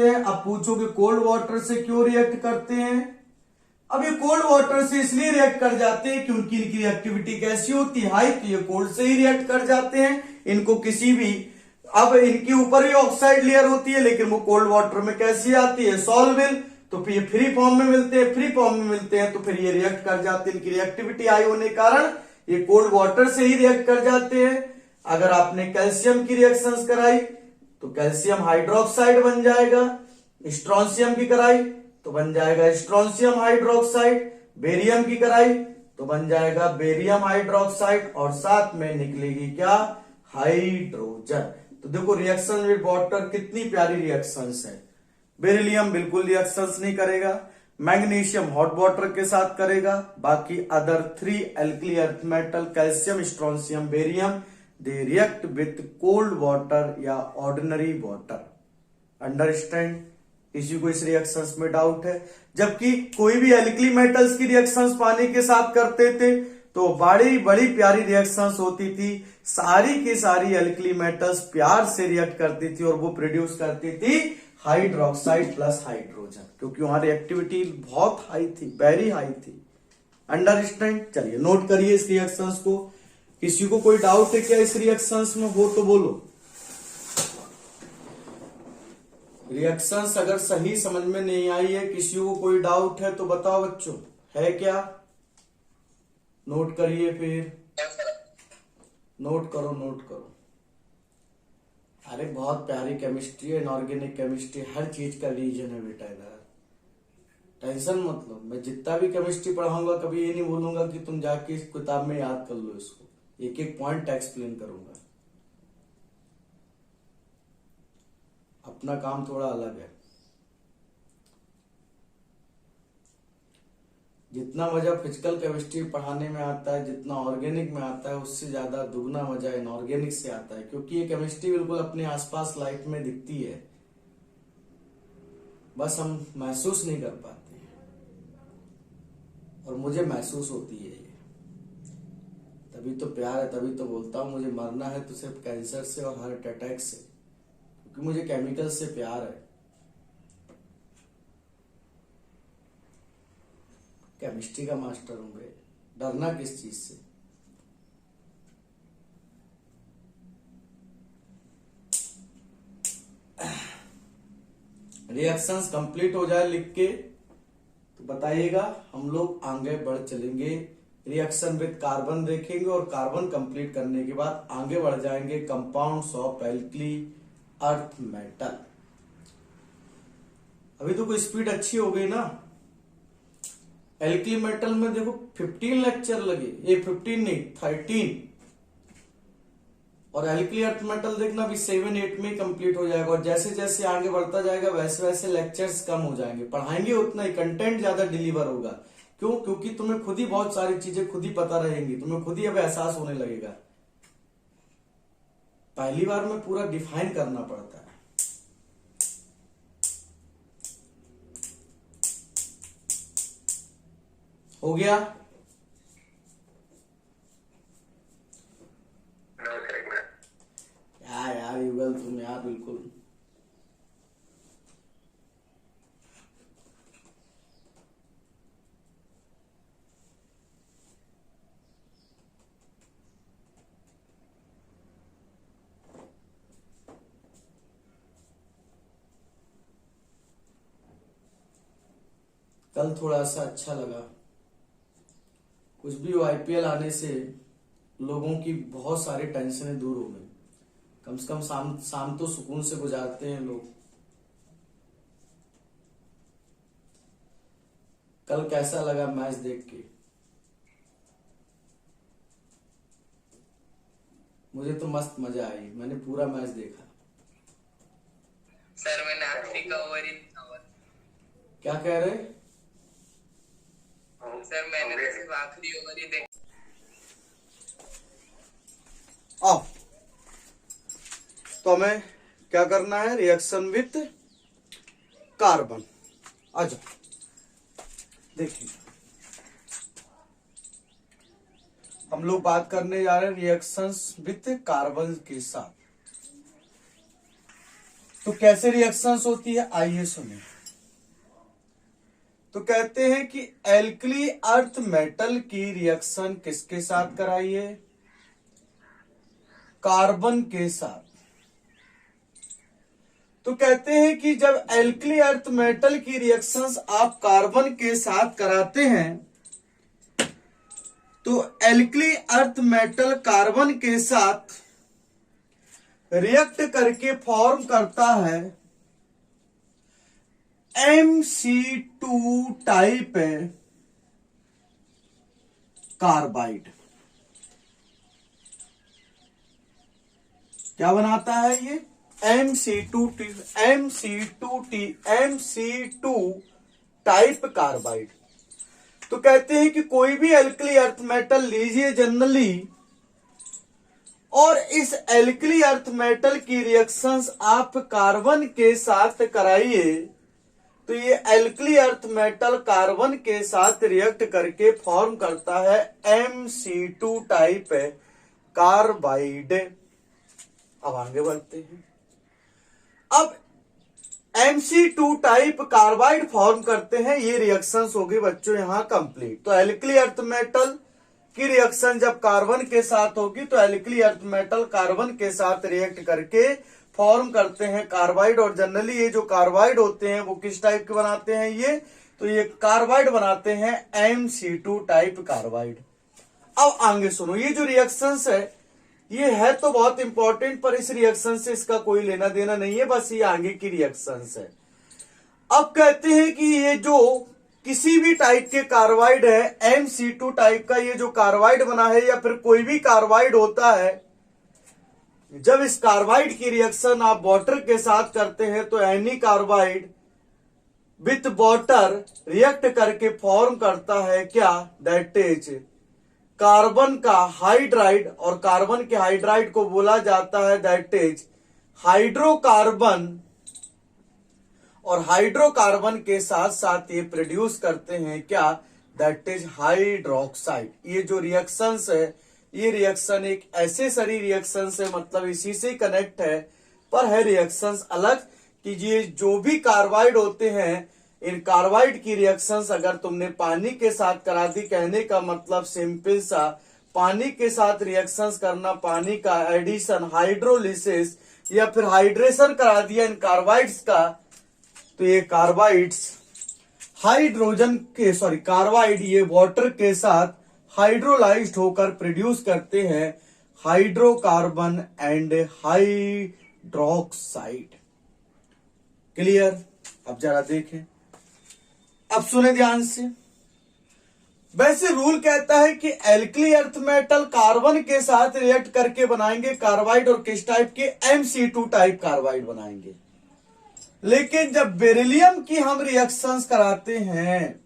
हैं, अब पूछोगे कोल्ड वाटर से क्यों रिएक्ट करते हैं। अब ये कोल्ड वाटर से इसलिए रिएक्ट कर जाते हैं क्योंकि इनकी रिएक्टिविटी कैसी होती है, हाई, तो ये कोल्ड से ही रिएक्ट कर जाते हैं। इनको किसी भी, अब इनके ऊपर भी ऑक्साइड लेयर होती है लेकिन वो कोल्ड वाटर में कैसी आती है, सॉल्वेबल, तो फिर ये फ्री फॉर्म में मिलते हैं, तो फिर ये रिएक्ट कर जाते हैं। इनकी रिएक्टिविटी हाई होने के कारण ये कोल्ड वाटर से ही रिएक्ट कर जाते हैं। अगर आपने कैल्शियम की रिएक्शंस कराई तो कैल्शियम हाइड्रोक्साइड बन जाएगा, स्ट्रोंशियम की कराई तो बन जाएगा स्ट्रोंशियम हाइड्रोक्साइड, बेरियम की कराई तो बन जाएगा बेरियम हाइड्रोक्साइड और साथ में निकलेगी क्या, हाइड्रोजन। तो देखो रिएक्शन विद वाटर कितनी प्यारी रिएक्शंस है। बेरिलियम बिल्कुल रिएक्शंस नहीं करेगा, मैग्नीशियम हॉट वाटर के साथ करेगा, बाकी other 3 alkali earth metal calcium, strontium, barium they react with cold water या ऑर्डिनरी वाटर। अंडरस्टैंड? किसी को इस रिएक्शंस में डाउट है? जबकि कोई भी एल्कली मेटल्स की रिएक्शंस पानी के साथ करते थे तो बड़ी बड़ी प्यारी रिएक्शंस होती थी, सारी की सारी एल्कली मेटल्स प्यार से रिएक्ट करती थी और वो प्रोड्यूस करती थी हाइड्रोक्साइड प्लस हाइड्रोजन, क्योंकि वहां रिएक्टिविटी बहुत हाई थी, वेरी हाई थी। अंडरस्टैंड? चलिए नोट करिए इस रिएक्शंस को। किसी को कोई डाउट है क्या इस रिएक्शंस में? हो तो बोलो। रिएक्शंस अगर सही समझ में नहीं आई है, किसी को कोई डाउट है तो बताओ बच्चों, है क्या? नोट करिए फिर, नोट करो। अरे बहुत प्यारी केमिस्ट्री है, इनऑर्गेनिक केमिस्ट्री, हर चीज का रीजन है बेटा इधर। टेंशन मत लो, मैं जितना भी केमिस्ट्री पढ़ाऊंगा कभी ये नहीं बोलूंगा कि तुम जाके इस किताब में याद कर लो इसको, एक एक पॉइंट एक्सप्लेन करूंगा। अपना काम थोड़ा अलग है। जितना मजा फिजिकल केमिस्ट्री पढ़ाने में आता है, जितना ऑर्गेनिक में आता है, उससे ज्यादा दुगना मजा इनऑर्गेनिक से आता है, क्योंकि ये केमिस्ट्री बिल्कुल अपने आसपास लाइफ में दिखती है, बस हम महसूस नहीं कर पाते हैं। और मुझे महसूस होती है ये, तभी तो प्यार है, तभी तो बोलता हूं मुझे मरना है तो सिर्फ कैंसर से और हार्ट अटैक से, क्योंकि मुझे केमिकल से प्यार है। केमिस्ट्री का मास्टर हूं बे, डरना किस चीज से? रिएक्शंस कंप्लीट हो जाए लिख के तो बताइएगा, हम लोग आगे बढ़ चलेंगे। रिएक्शन विद कार्बन देखेंगे और कार्बन कंप्लीट करने के बाद आगे बढ़ जाएंगे compounds of alkali earth metal. अभी तो कोई स्पीड अच्छी हो गई ना। एल्कली मेटल में देखो 15 लेक्चर लगे, ये 15 नहीं 13, और एल्कली अर्थ मेटल देखना अभी 7-8 में कंप्लीट हो जाएगा। और जैसे जैसे आगे बढ़ता जाएगा वैसे वैसे लेक्चर्स कम हो जाएंगे, पढ़ाएंगे उतना ही कंटेंट ज्यादा डिलीवर होगा। क्यों? क्योंकि तुम्हें खुद ही बहुत सारी चीजें खुद ही पता रहेंगी, तुम्हें खुद ही अब एहसास होने लगेगा। पहली बार में पूरा डिफाइन करना पड़ता है। हो गया? यार युगल तुम यार बिल्कुल कल थोड़ा सा अच्छा लगा। कुछ भी हो, आईपीएल आने से लोगों की बहुत सारी टेंशनें दूर हो गई। कम से कम शाम तो सुकून से गुजारते हैं लोग। कल कैसा लगा मैच देख के? मुझे तो मस्त मजा आई, मैंने पूरा मैच देखा। सर मैंने आखिरी का ओवर ही क्या कह रहे? सर मैंने तो सिर्फ आखिरी ओवर ही देखा। आओ तो हमें क्या करना है? Reaction with carbon. आ जाओ देखिए, हम लोग बात करने जा रहे हैं रिएक्शंस विथ कार्बन के साथ। तो कैसे रिएक्शंस होती है आइए सुनिए। तो कहते हैं कि एल्कली अर्थ मेटल की रिएक्शन किसके साथ कराइए? कार्बन के साथ। तो कहते हैं कि जब एल्कली अर्थ मेटल की रिएक्शंस आप कार्बन के साथ कराते हैं तो एल्कली अर्थ मेटल कार्बन के साथ रिएक्ट करके फॉर्म करता है MC2 टाइप कार्बाइड। क्या बनाता है ये? MC2 type carbide. तो कहते हैं कि कोई भी एल्कली अर्थ मेटल लीजिए जनरली, और इस एल्कली अर्थ मेटल की रिएक्शंस आप कार्बन के साथ कराइए तो ये एल्कली अर्थ मेटल कार्बन के साथ रिएक्ट करके फॉर्म करता है MC2 टाइप कार्बाइड। अब आगे बढ़ते हैं। अब MC2 टाइप कार्बाइड फॉर्म करते हैं, ये रिएक्शंस होगी बच्चों यहां कंप्लीट। तो एल्कली अर्थ मेटल की रिएक्शन जब कार्बन के साथ होगी तो एल्कली अर्थ मेटल कार्बन के साथ रिएक्ट करके फॉर्म करते हैं कार्बाइड। और जनरली ये जो कार्बाइड होते हैं वो किस टाइप के बनाते हैं? ये तो ये कार्बाइड बनाते हैं MC2 टाइप कार्बाइड। अब आगे सुनो, ये जो रिएक्शंस है ये है तो बहुत इंपॉर्टेंट, पर इस रिएक्शन से इसका कोई लेना देना नहीं है, बस ये आगे की रिएक्शंस है। अब कहते हैं कि ये जो किसी भी टाइप के कार्बाइड है, MC2 टाइप का ये जो कार्बाइड बना है या फिर कोई भी कार्बाइड होता है, जब इस कार्बाइड की रिएक्शन आप वाटर के साथ करते हैं तो any carbide with water react करके फॉर्म करता है क्या? दैट इज कार्बन का हाइड्राइड, और कार्बन के हाइड्राइड को बोला जाता है दैट इज हाइड्रोकार्बन। और हाइड्रोकार्बन के साथ साथ ये प्रोड्यूस करते हैं क्या? That is hydroxide. ये जो रिएक्शंस है ये रिएक्शन एक ऐसे रिएक्शन से मतलब इसी से कनेक्ट है, पर है रिएक्शंस अलग कि ये जो भी कार्बाइड होते हैं इन कार्बाइड की रिएक्शंस अगर तुमने पानी के साथ करा दी, कहने का मतलब सिंपल सा, पानी के साथ रिएक्शंस करना, पानी का एडिशन हाइड्रोलिसिस या फिर हाइड्रेशन करा दिया इन कार्बाइड्स का, तो ये कार्बाइड्स कार्बाइड ये वाटर के साथ हाइड्रोलाइज्ड होकर प्रोड्यूस करते हैं हाइड्रोकार्बन एंड हाइड्रोक्साइड। क्लियर? अब जरा देखें, अब सुने ध्यान से। वैसे रूल कहता है कि एल्कली अर्थ मेटल कार्बन के साथ रिएक्ट करके बनाएंगे कार्बाइड, और किस टाइप के? Mc2 टाइप कार्बाइड बनाएंगे। लेकिन जब बेरिलियम की हम रिएक्शंस कराते हैं,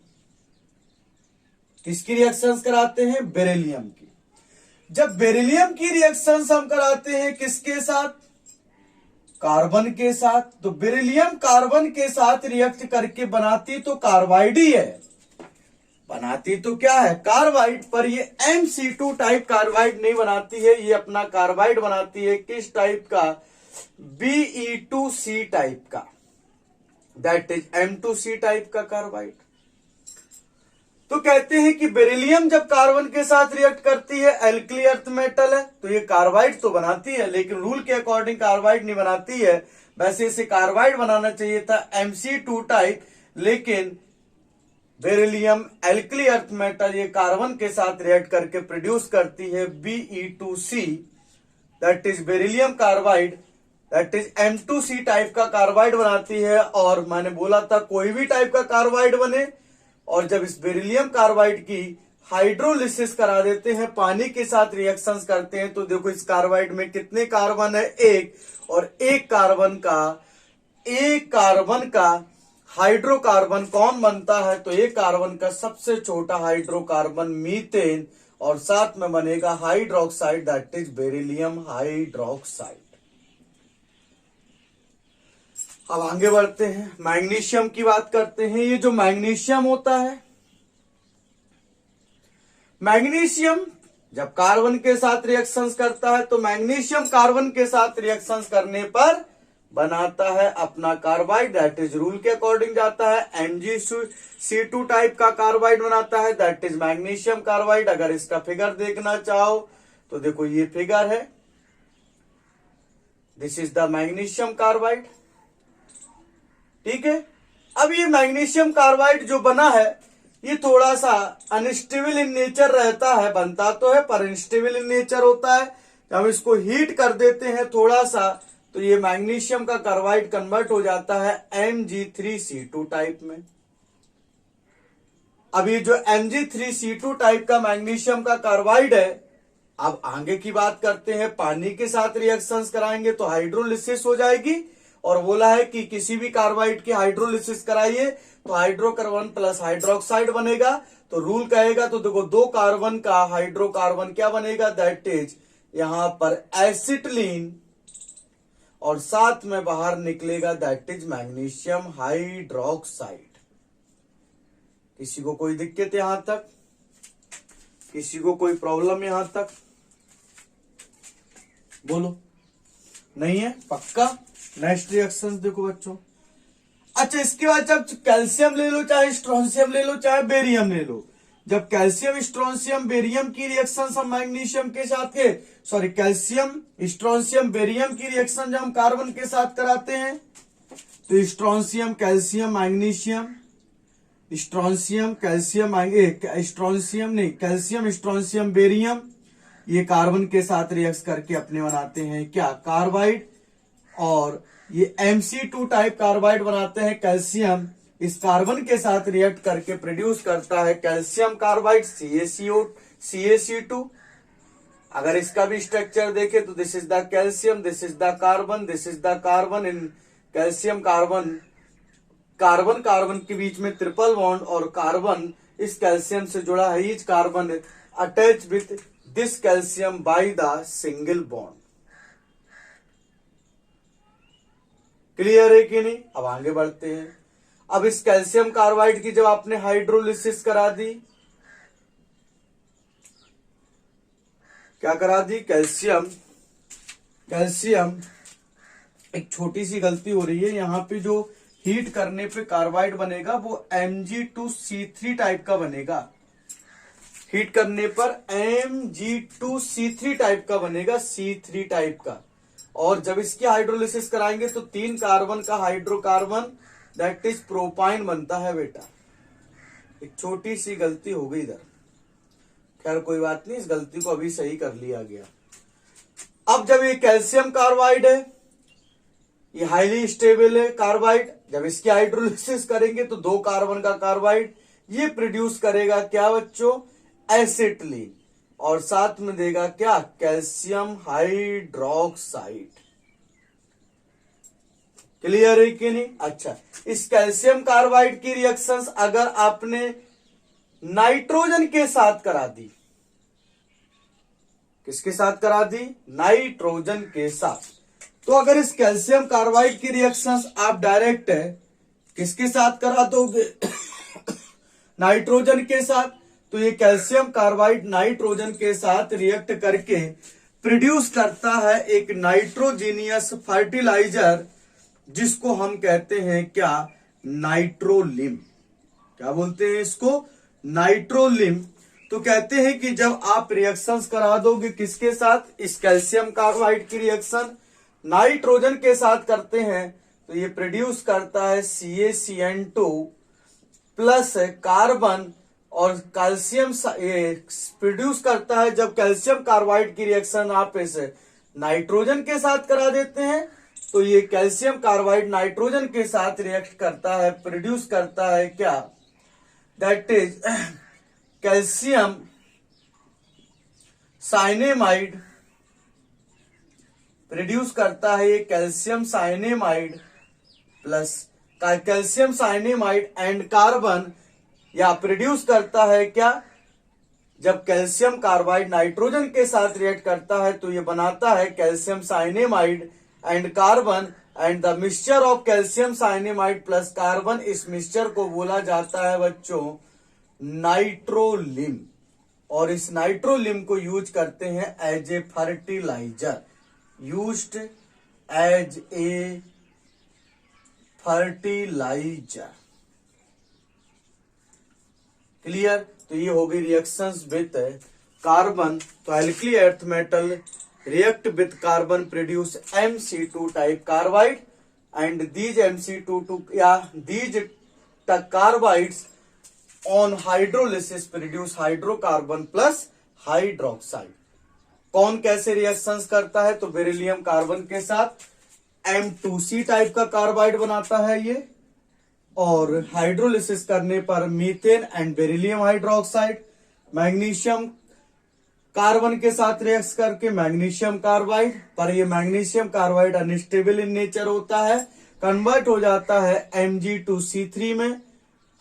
किसकी रिएक्शंस कराते हैं? बेरिलियम की। जब बेरिलियम की रिएक्शंस हम कराते हैं किसके साथ? कार्बन के साथ। तो बेरिलियम कार्बन के साथ रिएक्ट करके बनाती तो कार्बाइड ही है, बनाती तो क्या है? कार्बाइड। पर ये Mc2 टाइप कार्बाइड नहीं बनाती है, ये अपना कार्बाइड बनाती है किस टाइप का? Be2C टाइप का, दैट इज M2C टाइप का कार्बाइड। तो कहते हैं कि बेरिलियम जब कार्बन के साथ रिएक्ट करती है, एल्कली अर्थ मेटल है, तो ये कार्बाइड तो बनाती है, लेकिन रूल के अकॉर्डिंग कार्बाइड नहीं बनाती है। वैसे इसे कार्बाइड बनाना चाहिए था Mc2 टाइप, लेकिन बेरिलियम एल्कली अर्थ मेटल ये कार्बन के साथ रिएक्ट करके प्रोड्यूस करती है Be2C, that is beryllium carbide, that is M2C type का कार्बाइड बनाती है। और मैंने बोला था कोई भी टाइप का कार्बाइड बने, और जब इस बेरिलियम कार्बाइड की हाइड्रोलिसिस करा देते हैं, पानी के साथ रिएक्शंस करते हैं, तो देखो इस कार्बाइड में कितने कार्बन है? एक। और एक कार्बन का हाइड्रोकार्बन कौन बनता है? तो एक कार्बन का सबसे छोटा हाइड्रोकार्बन मीथेन, और साथ में बनेगा hydroxide, that is beryllium hydroxide. अब आगे बढ़ते हैं, मैग्नीशियम की बात करते हैं। ये जो मैग्नीशियम होता है, मैग्नीशियम जब कार्बन के साथ रिएक्शंस करता है, तो मैग्नीशियम कार्बन के साथ रिएक्शंस करने पर बनाता है अपना कार्बाइड, दैट इज रूल के अकॉर्डिंग जाता है Mg2 टाइप का कार्बाइड बनाता है, दैट इज मैग्नीशियम कार्बाइड। अगर इसका फिगर देखना चाहो तो देखो ये फिगर है, this is the magnesium carbide. ठीक है। अब ये मैग्नीशियम कार्बाइड जो बना है, ये थोड़ा सा अनस्टेबल इन नेचर रहता है, बनता तो है पर अनस्टेबल इन नेचर होता है। जब हम इसको हीट कर देते हैं थोड़ा सा, तो ये मैग्नीशियम का कार्बाइड कन्वर्ट हो जाता है Mg3C2 टाइप में। अब ये जो Mg3C2 टाइप का मैग्नीशियम का कार्बाइड है, अब आगे की बात करते हैं। पानी के साथ रिएक्शंस कराएंगे तो हाइड्रोलिसिस हो जाएगी, और बोला है कि किसी भी कार्बाइड की हाइड्रोलिसिस कराइए तो हाइड्रोकार्बन प्लस हाइड्रोक्साइड बनेगा। तो रूल कहेगा तो देखो दो कार्बन का हाइड्रोकार्बन क्या बनेगा? दैट इज यहां पर एसिटिलीन, और साथ में बाहर निकलेगा दैट इज मैग्नीशियम हाइड्रोक्साइड। किसी को कोई दिक्कत यहां तक? किसी को कोई प्रॉब्लम यहां तक? बोलो। नहीं है? पक्का? नेक्स्ट रिएक्शन देखो बच्चों। अच्छा, इसके बाद जब कैल्शियम ले लो, चाहे स्ट्रोंशियम ले लो, चाहे बेरियम ले लो, जब कैल्शियम स्ट्रोंशियम बेरियम की रिएक्शन हम मैग्नीशियम के साथ कैल्शियम स्ट्रोंशियम बेरियम की रिएक्शन जब हम कार्बन के साथ कराते हैं, तो strontium calcium magnesium, strontium calcium strontium नहीं कैल्शियम स्ट्रोंशियम बेरियम, ये कार्बन के साथ रिएक्ट करके अपने बनाते हैं क्या? कार्बाइड। और ये Mc2 टाइप कार्बाइड बनाते हैं कैल्शियम, इस कार्बन के साथ रिएक्ट करके प्रोड्यूस करता है कैल्शियम कार्बाइड CaC2। अगर इसका भी स्ट्रक्चर देखे तो this is the calcium, this is the carbon, this is the carbon. In calcium carbon carbon के बीच में ट्रिपल बॉन्ड, और कार्बन इस कैल्शियम से जुड़ा है, each carbon attach with this calcium by the single bond. Clear है कि नहीं? अब आगे बढ़ते हैं। अब इस कैल्शियम कार्बाइड की जब आपने हाइड्रोलिसिस करा दी, क्या करा दी? कैल्शियम एक छोटी सी गलती हो रही है यहां पे, जो हीट करने पे कार्बाइड बनेगा वो Mg2C3 टाइप का बनेगा। हीट करने पर Mg2C3 टाइप का बनेगा, C3 टाइप का। और जब इसकी हाइड्रोलिसिस कराएंगे तो 3 कार्बन का हाइड्रोकार्बन, दैट इज प्रोपाइन बनता है बेटा। एक छोटी सी गलती हो गई इधर, खैर कोई बात नहीं, इस गलती को अभी सही कर लिया गया। अब जब ये कैल्शियम कार्बाइड है, ये हाईली स्टेबल है कार्बाइड, जब इसकी हाइड्रोलिसिस करेंगे तो 2 कार्बन का कार्बाइड ये प्रोड्यूस करेगा क्या बच्चों, एसिटिलीन, और साथ में देगा क्या, कैल्शियम हाइड्रोक्साइड। क्लियर है कि नहीं? अच्छा, इस कैल्शियम कार्बाइड की रिएक्शंस अगर आपने नाइट्रोजन के साथ करा दी, किसके साथ करा दी, नाइट्रोजन के साथ, तो अगर इस कैल्शियम कार्बाइड की रिएक्शंस आप डायरेक्ट है किसके साथ करा दोगे नाइट्रोजन के साथ, तो ये कैल्शियम कार्बाइड नाइट्रोजन के साथ रिएक्ट करके प्रोड्यूस करता है एक नाइट्रोजीनियस फर्टिलाइजर, जिसको हम कहते हैं क्या, नाइट्रोलिम। क्या बोलते हैं इसको, नाइट्रोलिम। तो कहते हैं कि जब आप रिएक्शंस करा दोगे किसके साथ, इस कैल्शियम कार्बाइड की रिएक्शन नाइट्रोजन के साथ करते हैं, तो ये प्रोड्यूस करता है CaCN2 प्लस कार्बन, और कैल्शियम प्रोड्यूस करता है। जब कैल्शियम कार्बाइड की रिएक्शन आप इस नाइट्रोजन के साथ करा देते हैं, तो ये कैल्शियम कार्बाइड नाइट्रोजन के साथ रिएक्ट करता है, प्रोड्यूस करता है क्या, that is calcium cyanamide, produce करता है ये calcium cyanamide plus calcium cyanamide and carbon, या प्रोड्यूस करता है क्या, जब कैल्शियम कार्बाइड नाइट्रोजन के साथ रिएक्ट करता है तो ये बनाता है calcium cyanamide and carbon, and the mixture of calcium cyanamide plus carbon, इस मिक्सचर को बोला जाता है बच्चों नाइट्रोलिम, और इस नाइट्रोलिम को यूज करते हैं as a fertilizer, used as a fertilizer. Clear? तो ये हो गई रिएक्शंस विथ कार्बन। तो alkali earth metal react with carbon produce MC2 type carbide, and these these carbides on hydrolysis produce hydrocarbon plus hydroxide। कौन कैसे reactions करता है, तो बेरिलियम कार्बन के साथ M2C टाइप का कार्बाइड बनाता है ये, और हाइड्रोलिसिस करने पर methane and beryllium hydroxide, magnesium carbon के साथ रिएक्ट करके मैग्नीशियम कार्बाइड, पर ये magnesium carbide unstable in nature होता है, कन्वर्ट हो जाता है Mg2C3 में,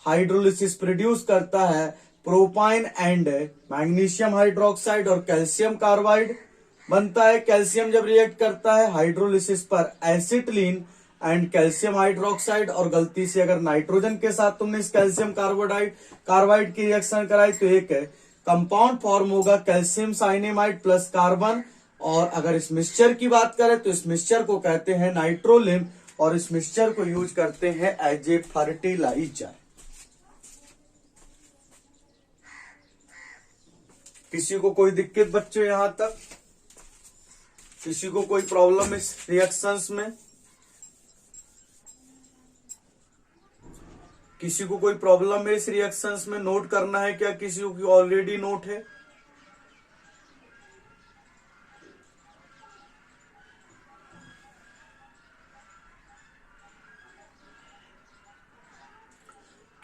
हाइड्रोलिसिस प्रोड्यूस करता है प्रोपाइन एंड मैग्नीशियम हाइड्रोक्साइड और कैल्शियम कार्बाइड बनता है। कैल्शियम जब रिएक्ट करता है हाइड्रोलिसिस पर एसिटिलीन एंड कैल्शियम हाइड्रोक्साइड, और गलती से अगर नाइट्रोजन के साथ तुमने इस कैल्शियम कार्बाइड की रिएक्शन कराई तो एक कंपाउंड फॉर्म होगा कैल्शियम साइनेमाइड प्लस कार्बन, और अगर इस मिक्सचर की बात करें तो इस मिक्सचर को कहते हैं नाइट्रोलिम, और इस मिक्सचर को यूज करते हैं एज ए फर्टिलाइजर। किसी को कोई दिक्कत बच्चों यहां तक, किसी को कोई प्रॉब्लम इस रिएक्शंस में, किसी को कोई प्रॉब्लम है इस रिएक्शंस में, नोट करना है क्या, किसी को ऑलरेडी नोट है?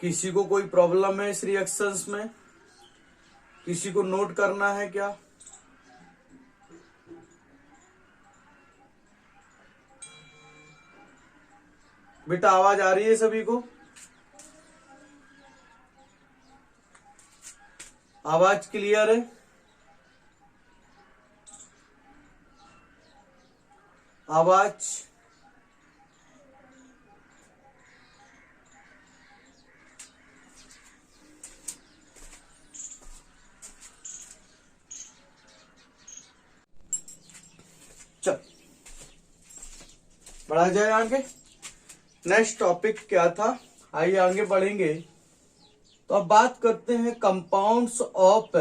किसी को कोई प्रॉब्लम है इस रिएक्शंस में, किसी को नोट करना है क्या? बेटा आवाज आ रही है सभी को? आवाज क्लियर है? आवाज चल बढ़ा जाए आगे। नेक्स्ट टॉपिक क्या था, आइए आगे बढ़ेंगे। तो अब बात करते हैं compounds of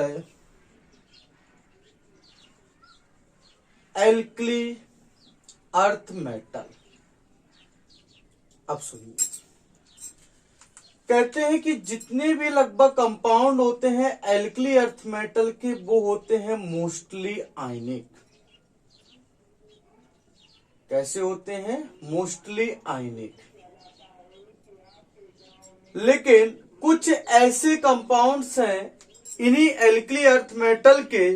alkali earth metal. अब सुनिए, कहते हैं कि जितने भी लगभग कंपाउंड होते हैं एल्कली अर्थ मेटल के, वो होते हैं मोस्टली आयनिक। कैसे होते हैं? मोस्टली आयनिक। लेकिन कुछ ऐसे कंपाउंड्स हैं इन्हीं एल्कली अर्थ मेटल के,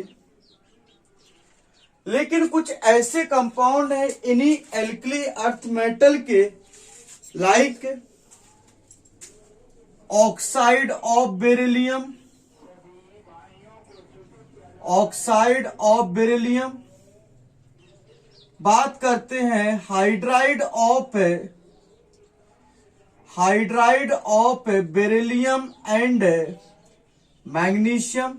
लेकिन कुछ ऐसे कंपाउंड हैं इन्हीं एल्कली अर्थ मेटल के, like oxide of beryllium, oxide of beryllium. बात करते हैं hydride of beryllium and magnesium.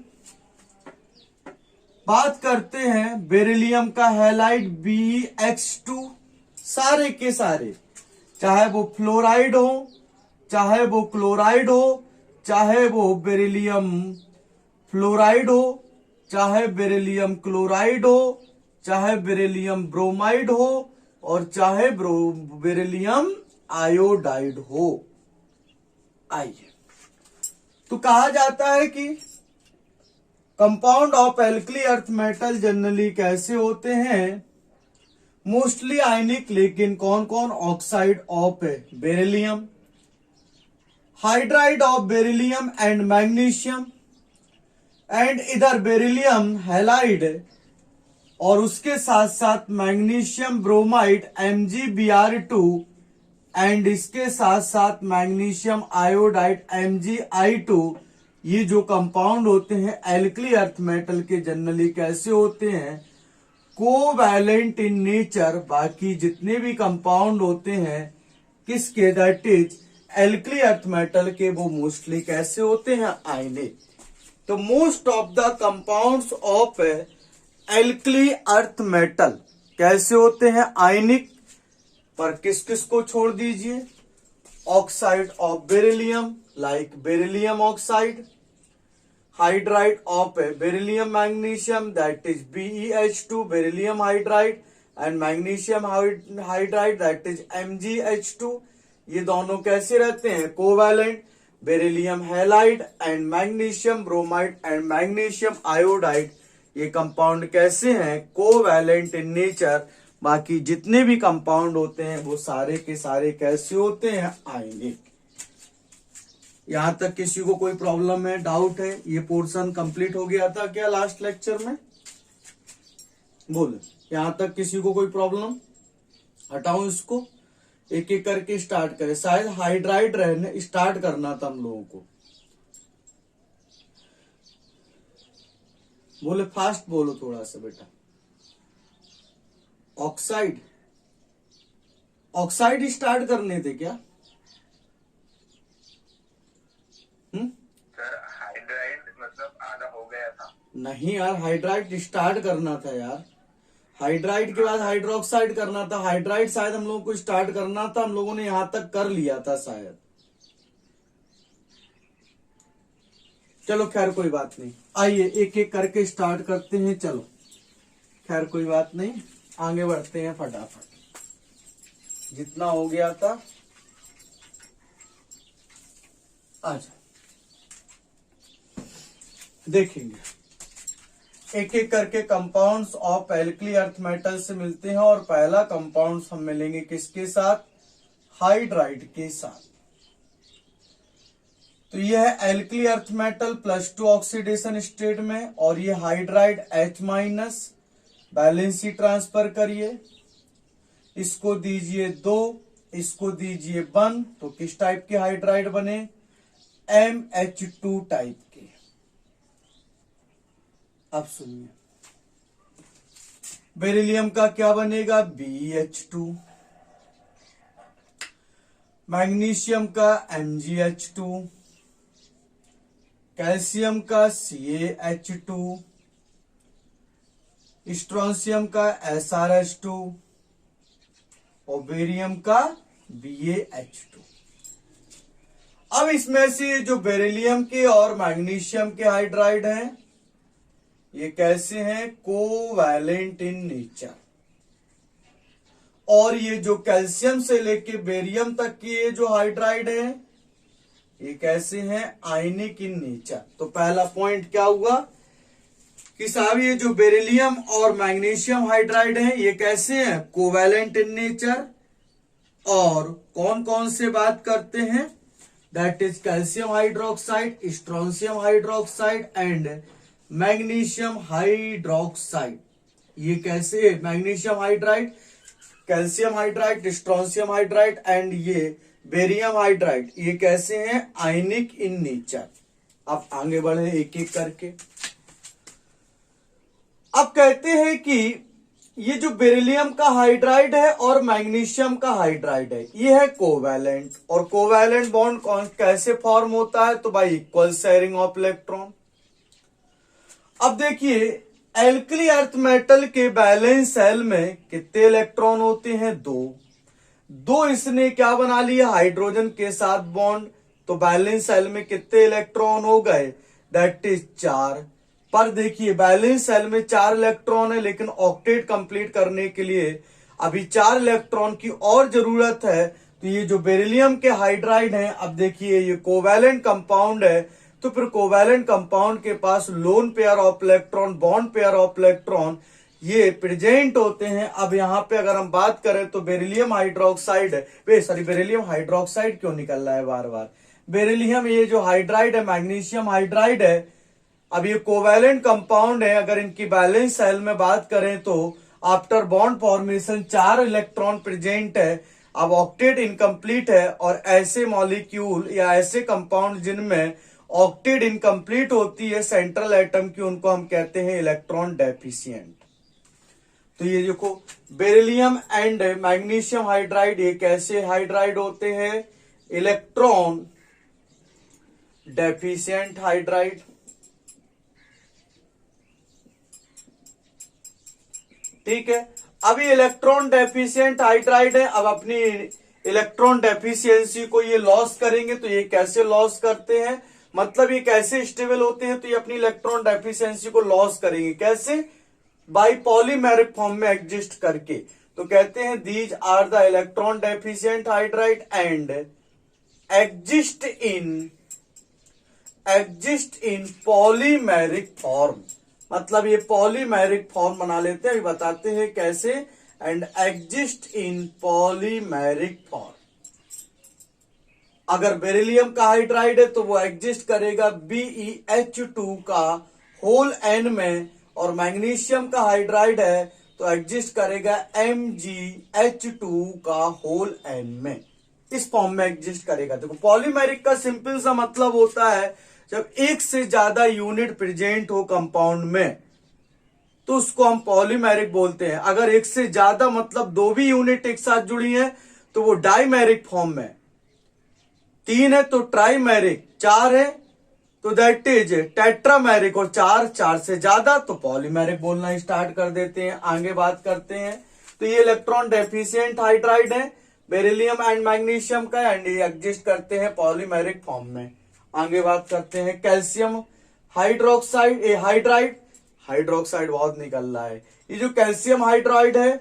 बात करते हैं बेरिलियम का हैलाइड BeX2। सारे के सारे, चाहे वो फ्लोराइड हो, चाहे वो क्लोराइड हो, चाहे वो बेरिलियम फ्लोराइड हो, चाहे बेरिलियम क्लोराइड हो, चाहे बेरिलियम ब्रोमाइड हो, और चाहे बेरिलियम आयोडाइड हो। आइए, तो कहा जाता है कि compound of alkali earth metal generally कैसे होते हैं? मोस्टली आयनिक। लेकिन कौन कौन? Oxide of beryllium, hydride of beryllium and magnesium, and इधर बेरिलियम हैलाइड और उसके साथ साथ मैग्नीशियम ब्रोमाइड MgBr2, एंड इसके साथ साथ मैग्नीशियम आयोडाइड MgI2। ये जो कंपाउंड होते हैं एल्कली अर्थ मेटल के जनरली कैसे होते हैं? Covalent in nature. बाकी जितने भी कंपाउंड होते हैं किसके? That is alkali earth metal के, वो मोस्टली कैसे होते हैं? आयनिक। तो most of the compounds of alkali earth metal कैसे होते हैं? आयनिक। पर किस किस को छोड़ दीजिए? Oxide of beryllium, like beryllium oxide, hydride of beryllium magnesium, that is BeH2 beryllium hydride, and magnesium hydride, that is MgH2। ये दोनों कैसे रहते हैं? Covalent. Beryllium halide and magnesium bromide and magnesium iodide, ये कंपाउंड कैसे हैं? Covalent in nature. बाकी जितने भी कंपाउंड होते हैं वो सारे के सारे कैसे होते हैं? आयनिक। यहां तक किसी को कोई प्रॉब्लम है, डाउट है? ये पोर्शन कंप्लीट हो गया था क्या लास्ट लेक्चर में? बोलो, यहां तक किसी को कोई प्रॉब्लम? हटाओ इसको, एक एक करके स्टार्ट करें। शायद हाइड्राइड रहने स्टार्ट करना था हम लोगों को। बोले फास्ट बोलो थोड़ा सा बेटा। ऑक्साइड, ऑक्साइड स्टार्ट करने थे क्या? सर हाइड्राइड मतलब आधा हो गया था। नहीं यार, हाइड्राइड स्टार्ट करना था यार। हाइड्राइड के बाद हाइड्रोक्साइड करना था। हाइड्राइड शायद हम लोगों को स्टार्ट करना था, हम लोगों ने यहां तक कर लिया था शायद। चलो खैर कोई बात नहीं, आइए एक एक करके स्टार्ट करते हैं। चलो खैर कोई बात नहीं, आगे बढ़ते हैं फटाफट। जितना हो गया था अच्छा देखेंगे। एक एक करके compounds of alkali earth metal से मिलते हैं, और पहला कंपाउंड हम मिलेंगे किसके साथ? हाइड्राइड के साथ। तो यह है alkali earth metal +2 oxidation state में, और ये हाइड्राइड H-, बैलेंसी ट्रांसफर करिए। इसको दीजिए 2, इसको दीजिए 1, तो किस टाइप के हाइड्राइड बने? MH2 टाइप के। अब सुनिए, बेरिलियम का क्या बनेगा? BeH2, मैग्नीशियम का MgH2, कैल्शियम का CaH2, स्ट्रोंशियम का SrH2, और बेरियम का BaH2। अब इसमें से जो बेरिलियम के और मैग्नीशियम के हाइड्राइड हैं, ये कैसे हैं? Covalent in nature. और ये जो कैल्शियम से लेके बेरियम तक के ये जो हाइड्राइड हैं, ये कैसे हैं, आयनिक इन नेचर। तो पहला पॉइंट क्या हुआ कि साहब ये जो बेरिलियम और मैग्नीशियम हाइड्राइड है ये कैसे हैं, कोवैलेंट इन नेचर। और कौन कौन से बात करते हैं, that is calcium hydroxide, strontium hydroxide and magnesium hydroxide. ये कैसे है, magnesium hydride, calcium hydride, strontium hydride and ये बेरियम हाइड्राइड, ये कैसे हैं, आयनिक इन नेचर। अब आगे बढ़े एक एक करके। अब कहते हैं कि ये जो बेरिलियम का हाइड्राइड है और मैग्नीशियम का हाइड्राइड है ये है कोवैलेंट, और कोवैलेंट बॉन्ड कौन कैसे फॉर्म होता है, तो by equal sharing of electron. अब देखिए एल्कली अर्थ मेटल के बैलेंस सेल में कितने इलेक्ट्रॉन होते हैं, दो इसने क्या बना लिया, हाइड्रोजन के साथ बॉन्ड। तो बैलेंस सेल में कितने इलेक्ट्रॉन हो गए, दैट इज 4। पर देखिए बैलेंस सेल में 4 इलेक्ट्रॉन है, लेकिन ऑक्टेट कंप्लीट करने के लिए अभी 4 इलेक्ट्रॉन की और जरूरत है। तो ये जो बेरिलियम के हाइड्राइड हैं, अब देखिए ये कोवैलेंट कंपाउंड है, तो फिर कोवैलेंट कंपाउंड के पास lone pair of electron, bond pair of electron ये प्रेजेंट होते हैं। अब यहाँ पे अगर हम बात करें तो बेरिलियम हाइड्रोक्साइड बेरिलियम हाइड्रोक्साइड क्यों निकल रहा है बार बार, बेरिलियम ये जो हाइड्राइड है मैग्नीशियम हाइड्राइड है, अब ये कोवैलेंट कंपाउंड है। अगर इनकी बैलेंस सेल में बात करें तो after bond formation 4 electron present है। अब ऑक्टेट इनकम्प्लीट है, और ऐसे मॉलिक्यूल या ऐसे कंपाउंड जिनमें ऑक्टेट इनकम्प्लीट होती है सेंट्रल एटम की, उनको हम कहते हैं इलेक्ट्रॉन डेफिशिएंट। तो ये देखो बेरिलियम एंड मैग्नीशियम हाइड्राइड ये कैसे हाइड्राइड होते हैं, इलेक्ट्रॉन डेफिशिएंट हाइड्राइड। ठीक है, अब ये इलेक्ट्रॉन डेफिशिएंट हाइड्राइड है। अब अपनी इलेक्ट्रॉन डेफिशिएंसी को ये लॉस करेंगे, तो ये कैसे लॉस करते हैं, मतलब ये कैसे स्टेबल होते हैं, तो ये अपनी इलेक्ट्रॉन डेफिशिएंसी को लॉस करेंगे कैसे, बाय पॉलीमेरिक फॉर्म में एग्जिस्ट करके। तो कहते हैं these are the electron deficient hydride and exist in polymeric form, मतलब ये पॉलीमेरिक फॉर्म बना लेते हैं, बताते हैं कैसे, and exist in polymeric form. अगर बेरिलियम का हाइड्राइड है तो वो एग्जिस्ट करेगा BeH2 का होल एन में, और मैग्नीशियम का हाइड्राइड है तो एग्जिस्ट करेगा MgH2 का होल एन में, इस फॉर्म में एग्जिस्ट करेगा। देखो पॉलीमेरिक का सिंपल सा मतलब होता है जब एक से ज्यादा यूनिट प्रेजेंट हो कंपाउंड में तो उसको हम पॉलीमेरिक बोलते हैं। अगर एक से ज्यादा मतलब 2 भी यूनिट एक साथ जुड़ी है तो वो डाइमेरिक फॉर्म में, 3 है तो ट्राइमेरिक, 4 है तो दैट इज टेट्रामेरिक, और 4 से ज्यादा तो पॉलीमेरिक बोलना स्टार्ट कर देते हैं। आगे बात करते हैं, तो ये इलेक्ट्रॉन डेफिशिएंट हाइड्राइड है बेरिलियम एंड मैग्नीशियम का, एंड ये एग्जिस्ट करते हैं पॉलीमेरिक फॉर्म में। आगे बात करते हैं कैल्शियम हाइड्रोक्साइड हाइड्रोक्साइड बहुत निकल रहा है। ये जो कैल्शियम हाइड्राइड है,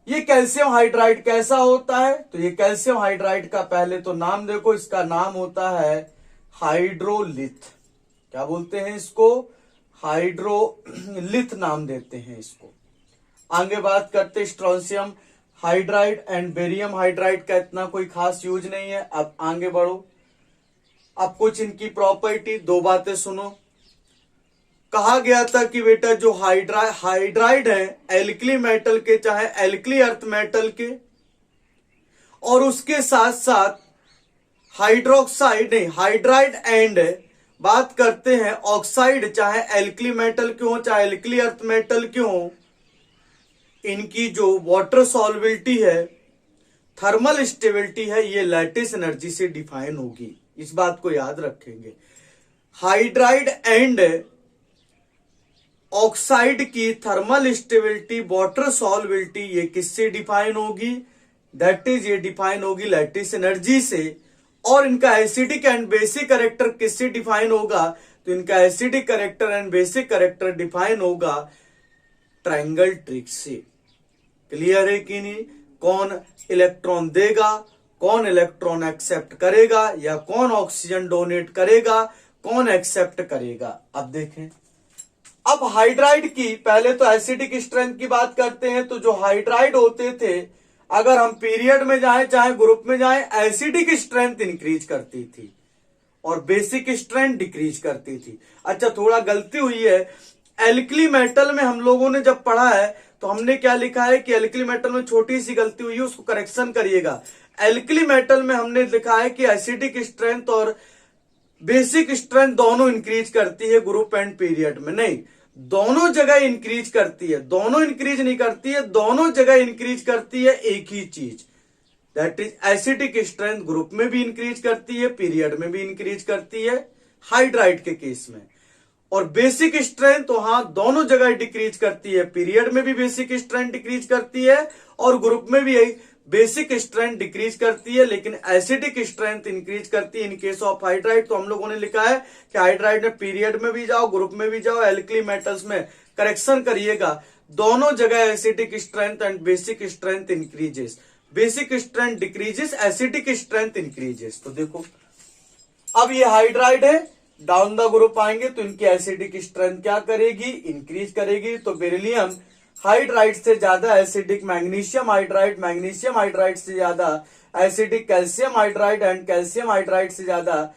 ये कैल्शियम हाइड्राइड कैसा होता है, तो ये कैल्शियम हाइड्राइड का पहले तो नाम देखो, इसका नाम होता है हाइड्रोलिथ। क्या बोलते हैं इसको, हाइड्रोलिथ नाम देते हैं इसको। आगे बात करते strontium hydride and barium hydride का इतना कोई खास यूज नहीं है। अब आगे बढ़ो, अब कुछ इनकी प्रॉपर्टी, 2 बातें सुनो। कहा गया था कि बेटा जो हाइड्राइड है एल्कली मेटल के, चाहे एल्कली अर्थ मेटल के, और उसके साथ साथ हाइड्राइड एंड बात करते हैं ऑक्साइड, चाहे एल्कली मेटल क्यों चाहे एल्कली अर्थ मेटल क्यों, इनकी जो वाटर सॉल्युबिलिटी है, थर्मल स्टेबिलिटी है, ये लैटिस एनर्जी से डिफाइन होगी। इस बात को याद रखेंगे। हाइड्राइड एंड ऑक्साइड की थर्मल स्टेबिलिटी, वाटर सॉल्युबिलिटी, ये किससे डिफाइन होगी, दैट इज ये डिफाइन होगी लैटिस एनर्जी से। और इनका एसिडिक एंड बेसिक कैरेक्टर किससे डिफाइन होगा, तो इनका acidic character and basic character define होगा ट्रायंगल ट्रिक से। क्लियर है कि नहीं, कौन इलेक्ट्रॉन देगा, कौन इलेक्ट्रॉन एक्सेप्ट करेगा या कौन ऑक्सीजन डोनेट करेगा, कौन एक्सेप्ट करेगा। अब देखें, अब हाइड्राइड की पहले तो एसिडिक स्ट्रेंथ की बात करते हैं। तो जो हाइड्राइड होते थे, अगर हम पीरियड में जाएं चाहे ग्रुप में जाएं, एसिडिक स्ट्रेंथ इंक्रीज करती थी और बेसिक स्ट्रेंथ डिक्रीज करती थी। अच्छा, थोड़ा गलती हुई है, एल्कली मेटल में हम लोगों ने जब पढ़ा है तो हमने क्या लिखा है कि एल्कली मेटल में छोटी सी गलती हुई है, उसको करेक्शन करिएगा। एल्कली मेटल में हमने लिखा है कि एसिडिक स्ट्रेंथ और बेसिक स्ट्रेंथ दोनों इंक्रीज करती है ग्रुप एंड पीरियड में। नहीं, दोनों जगह इंक्रीज करती है, दोनों इंक्रीज नहीं करती है, दोनों जगह इंक्रीज करती है एक ही चीज, that is acidic strength group में भी इंक्रीज करती है, पीरियड में भी इंक्रीज करती है हाइड्राइड के केस में। और बेसिक स्ट्रेंथ तो हाँ दोनों जगह डिक्रीज करती है, पीरियड में भी बेसिक स्ट्रेंथ डिक्रीज करती है और ग्रुप में भी यही बेसिक स्ट्रेंथ डिक्रीज करती है, लेकिन एसिडिक स्ट्रेंथ इंक्रीज करती है इन केस ऑफ हाइड्राइड। तो हम लोगों ने लिखा है कि हाइड्राइड में पीरियड में भी जाओ, ग्रुप में भी जाओ, एल्कली मेटल्स में करेक्शन करिएगा, दोनों जगह acidic strength and basic strength increases, basic strength decreases, acidic strength increases. तो देखो, अब ये हाइड्राइड है, डाउन द ग्रुप आएंगे तो इनकी एसिडिक स्ट्रेंथ क्या करेगी, इंक्रीज करेगी। तो बेरिलियम हाइड्राइड से ज्यादा acidic magnesium hydride, magnesium hydride से ज्यादा acidic calcium hydride and calcium hydride से ज्यादा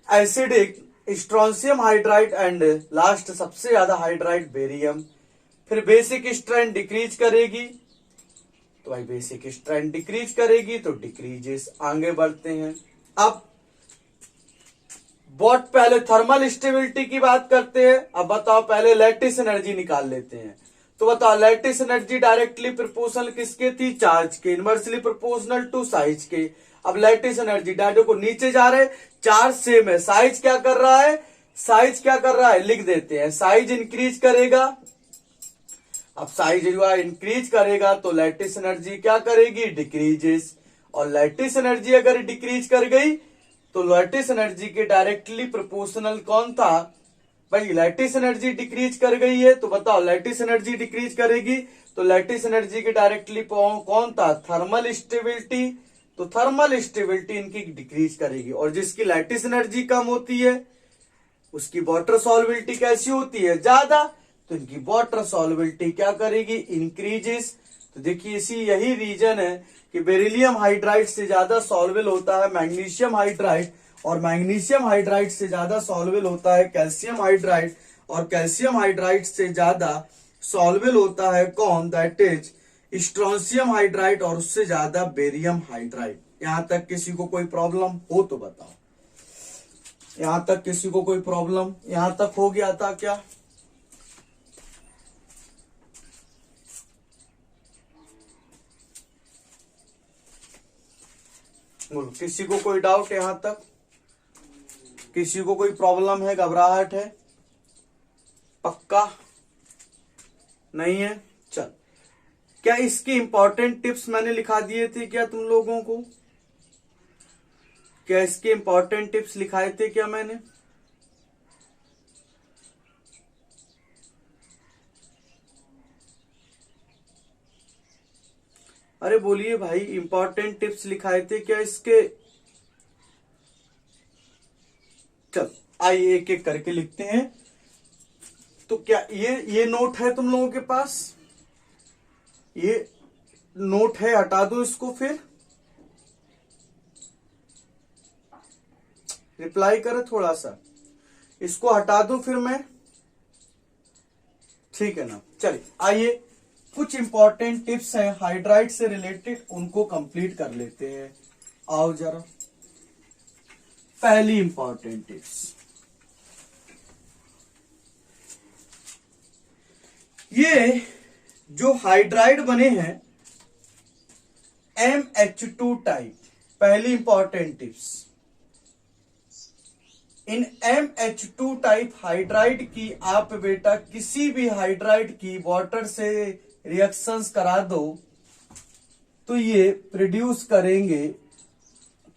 acidic strontium hydride and last सबसे ज्यादा हाइड्राइड बेरियम। फिर बेसिक स्ट्रेंथ डिक्रीज करेगी, तो भाई बेसिक स्ट्रेंथ डिक्रीज करेगी तो डिक्रीजेस। आगे बढ़ते हैं, अब बहुत पहले थर्मल स्टेबिलिटी की बात करते हैं। अब बताओ, पहले लैटिस एनर्जी निकाल लेते हैं। तो बताओ, लैटिस एनर्जी डायरेक्टली प्रोपोर्शनल किसके थी, चार्ज के, इनवर्सली प्रोपोर्शनल टू साइज के। अब लैटिस एनर्जी डायरेक्ट को नीचे जा रहे, चार्ज सेम है, साइज क्या कर रहा है, साइज क्या कर रहा है लिख देते हैं, साइज इंक्रीज करेगा। अब साइज इंक्रीज करेगा तो लैटिस एनर्जी क्या करेगी, डिक्रीजेस। और लैटिस एनर्जी अगर डिक्रीज कर गई तो लैटिस एनर्जी के डायरेक्टली प्रोपोर्शनल कौन था, भाई लैटिस एनर्जी डिक्रीज कर गई है। तो बताओ, लैटिस एनर्जी डिक्रीज करेगी तो लैटिस एनर्जी के डायरेक्टली कौन था, थर्मल स्टेबिलिटी। तो थर्मल स्टेबिलिटी इनकी डिक्रीज करेगी। और जिसकी लैटिस एनर्जी कम होती है उसकी वाटर सॉल्युबिलिटी कैसी होती है, ज्यादा, तो इनकी वाटर सॉल्युबिलिटी क्या करेगी, इंक्रीजेस। तो देखिए, यही रीजन है कि बेरिलियम हाइड्राइड से ज्यादा सॉल्वेबल होता है मैग्नीशियम हाइड्राइड, और मैग्नीशियम हाइड्राइड से ज्यादा सॉल्वेबल होता है कैल्शियम हाइड्राइड, और कैल्शियम हाइड्राइड से ज्यादा सॉल्वेबल होता है कौन, दैट इज स्ट्रोंशियम हाइड्राइड, और उससे ज्यादा बेरियम हाइड्राइड। यहां तक किसी को कोई प्रॉब्लम हो तो बताओ, यहां तक किसी को कोई प्रॉब्लम, यहां तक हो गया था क्या? किसी को कोई डाउट यहां तक, किसी को कोई प्रॉब्लम है, घबराहट है, पक्का नहीं है? चल, क्या इसके इंपॉर्टेंट टिप्स मैंने लिखा दिए थे क्या तुम लोगों को? क्या इसके इंपॉर्टेंट टिप्स लिखाए थे क्या मैंने? अरे बोलिए भाई, इंपॉर्टेंट टिप्स लिखाए थे क्या इसके? चल आइए एक एक करके लिखते हैं। तो क्या ये नोट है तुम लोगों के पास? ये नोट है, हटा दो इसको, फिर रिप्लाई करे थोड़ा सा, इसको हटा दो फिर मैं, ठीक है ना? चलिए आइए, कुछ इंपॉर्टेंट टिप्स हैं हाइड्राइड से रिलेटेड, उनको कंप्लीट कर लेते हैं। आओ जरा, पहली इंपॉर्टेंट टिप्स, ये जो हाइड्राइड बने हैं MH2 टाइप, पहली इंपॉर्टेंट टिप्स, इन MH2 टाइप हाइड्राइड की आप बेटा किसी भी हाइड्राइड की वाटर से रिएक्शंस करा दो तो ये प्रोड्यूस करेंगे,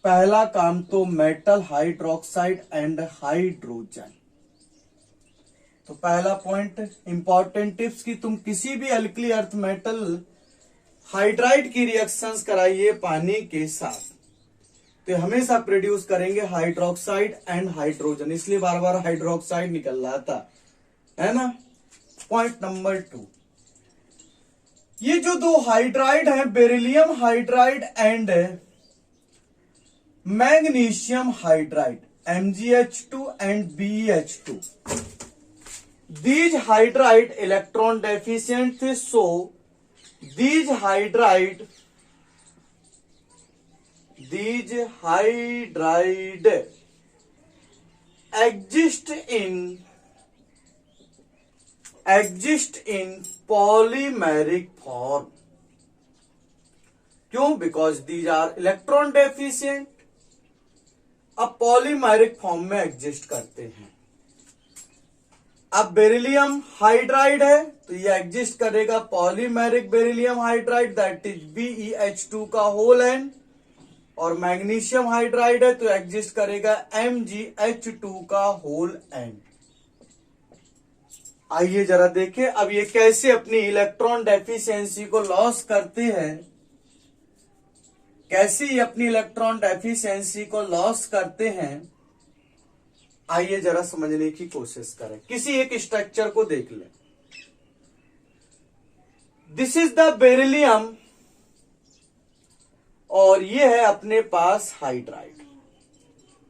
पहला काम तो मेटल हाइड्रोक्साइड एंड हाइड्रोजन। तो पहला पॉइंट इंपॉर्टेंट टिप्स की तुम किसी भी अल्कली अर्थ मेटल हाइड्राइड की रिएक्शंस कराइए पानी के साथ, तो हमेशा प्रोड्यूस करेंगे हाइड्रोक्साइड एंड हाइड्रोजन, इसलिए बार बार हाइड्रोक्साइड निकल रहा था, है ना। पॉइंट नंबर 2, ये जो दो हाइड्राइड हैं, beryllium hydride and magnesium hydride, MgH2 and BeH2, these hydride electron deficient थे, so these hydride exist in polymeric form. क्यों? Because these are electron deficient, अब पॉलीमेरिक फॉर्म में एग्जिस्ट करते हैं। अब बेरिलियम हाइड्राइड है तो ये एग्जिस्ट करेगा polymeric beryllium hydride, that is BeH2 का होल एन, और मैग्नीशियम हाइड्राइड है तो एग्जिस्ट करेगा MgH2 का होल एन। आइए जरा देखें अब ये कैसे अपनी इलेक्ट्रॉन डेफिशिएंसी को लॉस करते हैं, कैसे ये अपनी इलेक्ट्रॉन डेफिशिएंसी को लॉस करते हैं। आइए जरा समझने की कोशिश करें, किसी एक स्ट्रक्चर को देख लें। दिस इज द बेरिलियम और ये है अपने पास हाइड्राइड।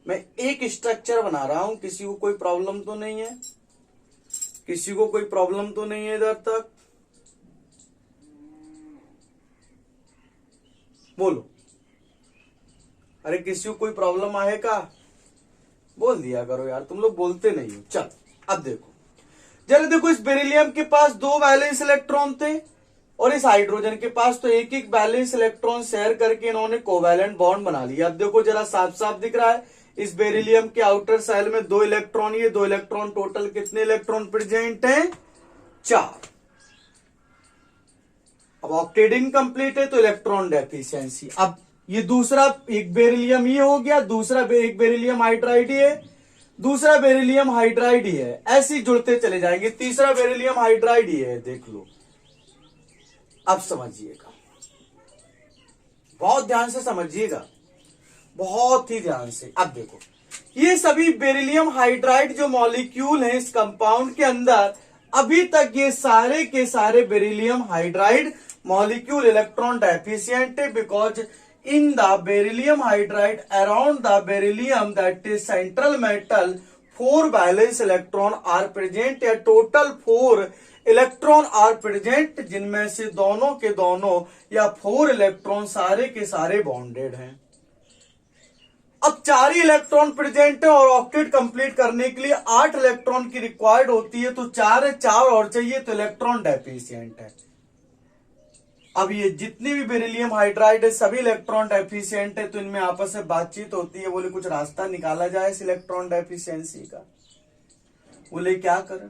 मैं एक स्ट्रक्चर बना रहा हूं, किसी को कोई प्रॉब्लम तो नहीं है? किसी को कोई प्रॉब्लम तो नहीं है इधर तक? बोलो, अरे किसी को कोई प्रॉब्लम आए का? बोल दिया करो यार, तुम लोग बोलते नहीं हो। चल अब देखो, जरा देखो, इस बेरिलियम के पास 2 वैलेंस इलेक्ट्रॉन थे और इस हाइड्रोजन के पास तो एक एक वैलेंस इलेक्ट्रॉन शेयर करके इन्होंने कोवैलेंट बॉन्ड बना लिया। अब देखो जरा साफ साफ दिख रहा है, इस बेरिलियम के आउटर सेल में 2 इलेक्ट्रॉन, ये 2 इलेक्ट्रॉन, टोटल कितने इलेक्ट्रॉन प्रेजेंट हैं? 4। अब ऑक्टेट इनकम्प्लीट है तो इलेक्ट्रॉन डेफिशिएंसी। अब ये दूसरा एक बेरिलियम ये हो गया, दूसरा एक बेरिलियम हाइड्राइड ही है, दूसरा बेरिलियम हाइड्राइड ही है, ऐसे ही जुड़ते चले जाएंगे। तीसरा बेरिलियम हाइड्राइड ही है, देख लो। अब समझिएगा, बहुत ध्यान से समझिएगा, बहुत ही ध्यान से। अब देखो, ये सभी बेरिलियम हाइड्राइड जो मॉलिक्यूल हैं इस कंपाउंड के अंदर, अभी तक ये सारे के सारे beryllium hydride molecule electron deficient है, because in the beryllium hydride around the beryllium, that is central metal, 4 valence electron are present, या total 4 इलेक्ट्रॉन आर प्रेजेंट, जिनमें से दोनों के दोनों या 4 इलेक्ट्रॉन सारे के सारे बॉन्डेड हैं। अब 4 ही इलेक्ट्रॉन प्रेजेंट है और ऑक्टेट कंप्लीट करने के लिए 8 इलेक्ट्रॉन की रिक्वायर्ड होती है, तो 4 है, 4 और चाहिए तो इलेक्ट्रॉन डेफिशिएंट है। अब ये जितनी भी बेरिलियम हाइड्राइड है सभी इलेक्ट्रॉन डेफिशिएंट है, तो इनमें आपस में बातचीत होती है, बोले कुछ रास्ता निकाला जाए इस इलेक्ट्रॉन डेफिशिएंसी का। बोले क्या करें?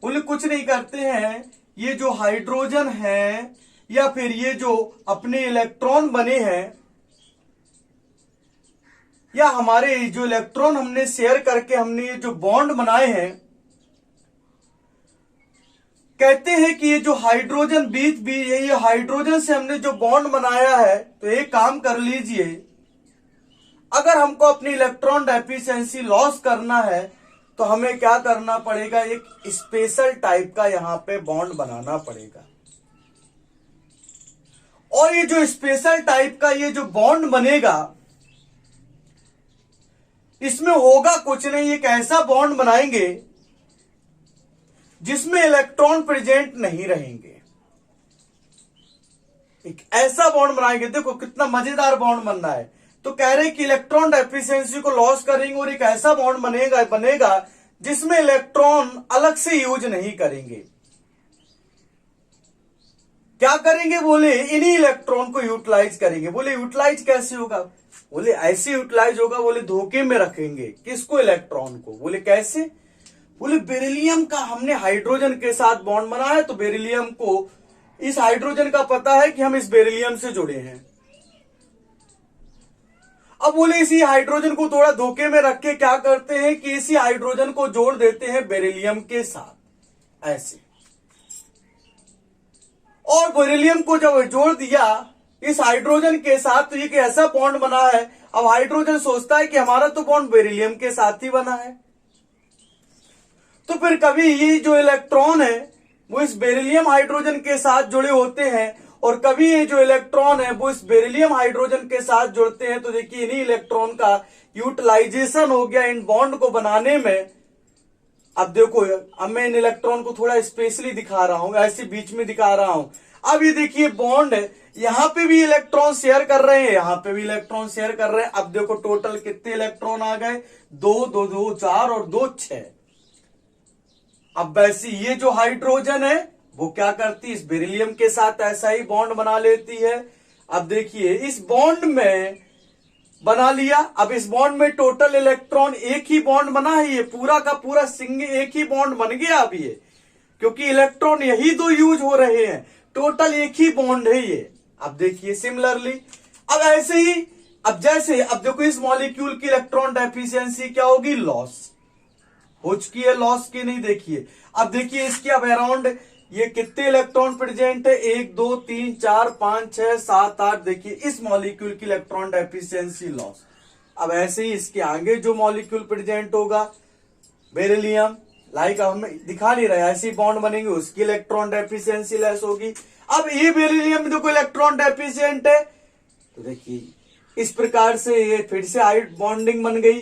बोले कुछ नहीं करते हैं, ये जो हाइड्रोजन है या फिर ये जो अपने इलेक्ट्रॉन बने हैं या हमारे जो इलेक्ट्रॉन हमने शेयर करके हमने ये जो बॉन्ड बनाए हैं, कहते हैं कि ये जो हाइड्रोजन बीच भी ये हाइड्रोजन से हमने जो बॉन्ड बनाया है, तो एक काम कर लीजिए, अगर हमको अपनी इलेक्ट्रॉन डेफिशिएंसी लॉस करना है तो हमें क्या करना पड़ेगा? एक स्पेशल टाइप का यहां पे बॉन्ड बनाना पड़ेगा। और ये जो स्पेशल टाइप का ये जो बॉन्ड बनेगा, इसमें होगा कुछ नहीं, एक ऐसा बॉन्ड बनाएंगे जिसमें इलेक्ट्रॉन प्रेजेंट नहीं रहेंगे। एक ऐसा बॉन्ड बनाएंगे, देखो कितना मजेदार बॉन्ड बन रहा है। तो कह रहे कि इलेक्ट्रॉन डेफिशिएंसी को लॉस करेंगे और एक ऐसा बॉन्ड बनेगा जिसमें इलेक्ट्रॉन अलग से यूज नहीं करेंगे। क्या करेंगे? बोले इन्हीं इलेक्ट्रॉन को यूटिलाइज करेंगे। बोले यूटिलाइज कैसे होगा? बोले ऐसे यूटिलाइज होगा, बोले धोखे में रखेंगे। किसको? इलेक्ट्रॉन को। बोले कैसे? बोले बेरिलियम का हमने हाइड्रोजन के साथ बॉन्ड बनाया, तो बेरिलियम को इस हाइड्रोजन का पता है कि हम इस बेरिलियम से जुड़े हैं। अब बोले इसी हाइड्रोजन को थोड़ा धोखे में रख के क्या करते हैं कि इसी हाइड्रोजन को जोड़ देते हैं बेरिलियम के साथ, ऐसे। और बेरिलियम को जब जोड़ दिया इस हाइड्रोजन के साथ तो ये ऐसा बॉन्ड बना है। अब हाइड्रोजन सोचता है कि हमारा तो बॉन्ड बेरिलियम के साथ ही बना है, तो फिर कभी ये जो इलेक्ट्रॉन है वो इस बेरिलियम हाइड्रोजन के साथ जुड़े होते हैं, और कभी ये जो इलेक्ट्रॉन है वो इस बेरिलियम हाइड्रोजन के साथ जुड़ते हैं। तो देखिए इन्हीं इलेक्ट्रॉन का यूटिलाइजेशन हो गया इन बॉन्ड को बनाने में। अब देखो, अब मैं इन इलेक्ट्रॉन को थोड़ा स्पेशली दिखा रहा हूं, ऐसे बीच में दिखा रहा हूं। अब ये देखिए बॉन्ड है, यहां पे भी इलेक्ट्रॉन शेयर कर रहे हैं, यहां पे भी इलेक्ट्रॉन शेयर कर रहे हैं। अब देखो टोटल कितने इलेक्ट्रॉन आ गए, 2 2 2 4 और 2 6। अब वैसे ये जो हाइड्रोजन है वो क्या करती है, इस बेरिलियम के साथ ऐसा ही बॉन्ड बना लेती है। अब देखिए इस बॉन्ड में बना लिया। अब इस बॉन्ड में टोटल इलेक्ट्रॉन एक ही बॉन्ड बना है, ये पूरा का पूरा सिंगल एक ही बॉन्ड बन गया अब ये, क्योंकि इलेक्ट्रॉन यही 2 यूज हो रहे हैं, टोटल एक ही बॉन्ड है ये। अब देखिए सिमिलरली, अब ऐसे ही, अब जैसे, अब देखो इस मॉलिक्यूल की इलेक्ट्रॉन डेफिशिएंसी क्या होगी, लॉस हो चुकी है, लॉस की नहीं। देखिए अब देखिए इसके अब अराउंड ये कितने इलेक्ट्रॉन प्रेजेंट है, 1 2 3 4 5 6 7 8। देखिए इस मॉलिक्यूल की इलेक्ट्रॉन डेफिशिएंसी लॉस। अब ऐसे ही इसके आगे जो मॉलिक्यूल प्रेजेंट होगा बेरिलियम, लाइक हम दिखा नहीं रहे, ऐसे बॉन्ड बनेंगे, उसकी इलेक्ट्रॉन डेफिशिएंसी लेस होगी। अब ये बेरिलियम देखो इलेक्ट्रॉन डेफिशिएंट है, तो देखिए इस प्रकार से ये फिर से हाइड बॉन्डिंग बन गई,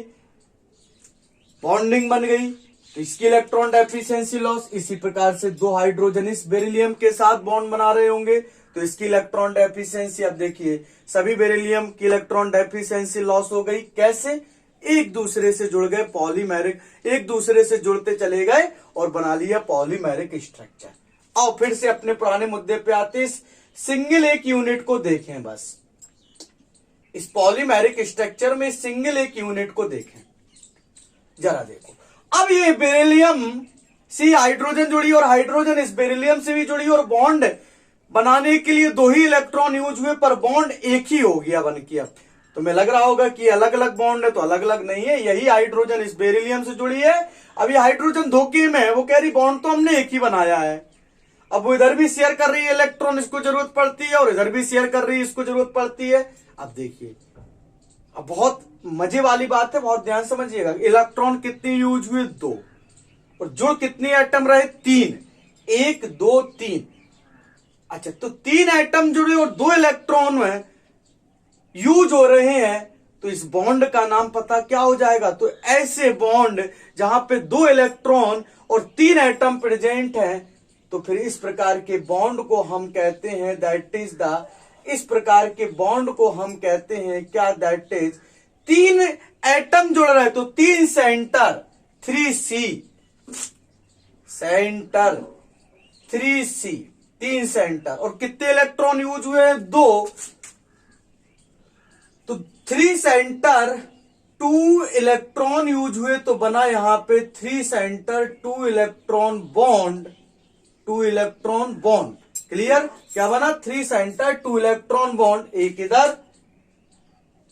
तो इसकी इलेक्ट्रॉन डेफिशिएंसी लॉस। इसी प्रकार से 2 हाइड्रोजन इस बेरिलियम के साथ बॉन्ड बना रहे होंगे, तो इसकी इलेक्ट्रॉन डेफिशिएंसी, अब देखिए सभी बेरिलियम की इलेक्ट्रॉन डेफिशिएंसी लॉस हो गई। कैसे, एक दूसरे से जुड़ गए, पॉलीमेरिक, एक दूसरे से जुड़ते चले गए और बना लिया पॉलीमेरिक स्ट्रक्चर। और फिर से अपने पुराने मुद्दे पे आते, इस सिंगल एक यूनिट को देखें, बस इस पॉलीमेरिक स्ट्रक्चर में सिंगल एक यूनिट को देखें, जरा देखो। अब ये बेरिलियम सी हाइड्रोजन जुड़ी और हाइड्रोजन इस बेरिलियम से भी जुड़ी, और बॉन्ड बनाने के लिए 2 ही इलेक्ट्रॉन यूज हुए, पर बॉन्ड एक ही हो गया बन के। अब तुम्हें लग रहा होगा कि अलग अलग बॉन्ड है, तो अलग अलग नहीं है, यही हाइड्रोजन इस बेरिलियम से जुड़ी है। अब ये हाइड्रोजन धोखे में है, वो कह रही बॉन्ड तो हमने एक ही बनाया है। अब वो इधर भी शेयर कर रही है इलेक्ट्रॉन, इसको जरूरत पड़ती है, और इधर भी शेयर कर रही है, इसको जरूरत पड़ती है। अब देखिए, अब बहुत मजे वाली बात है, बहुत ध्यान समझिएगा। इलेक्ट्रॉन कितने यूज हुए, 2, और जो कितने एटम रहे, 3, 1 2 3। अच्छा, तो 3 एटम जुड़े और 2 इलेक्ट्रॉन में यूज हो रहे हैं, तो इस बॉन्ड का नाम पता क्या हो जाएगा। तो ऐसे बॉन्ड जहां पे 2 इलेक्ट्रॉन और 3 एटम प्रेजेंट हैं, तो फिर इस प्रकार के बॉन्ड को हम कहते हैं दैट इज द, इस प्रकार के बॉन्ड को हम कहते हैं क्या, दैट इज 3 एटम जुड़ रहे हैं, तो 3 centre, 3C centre, 3C 3 centre, और कितने इलेक्ट्रॉन यूज हुए हैं, 2, तो 3 सेंटर 2 इलेक्ट्रॉन यूज हुए, तो बना यहां पे 3 centre 2 electron bond, 2 electron bond. Clear, क्या बना, 3 सेंटर 2 इलेक्ट्रॉन बॉन्ड, एक इधर,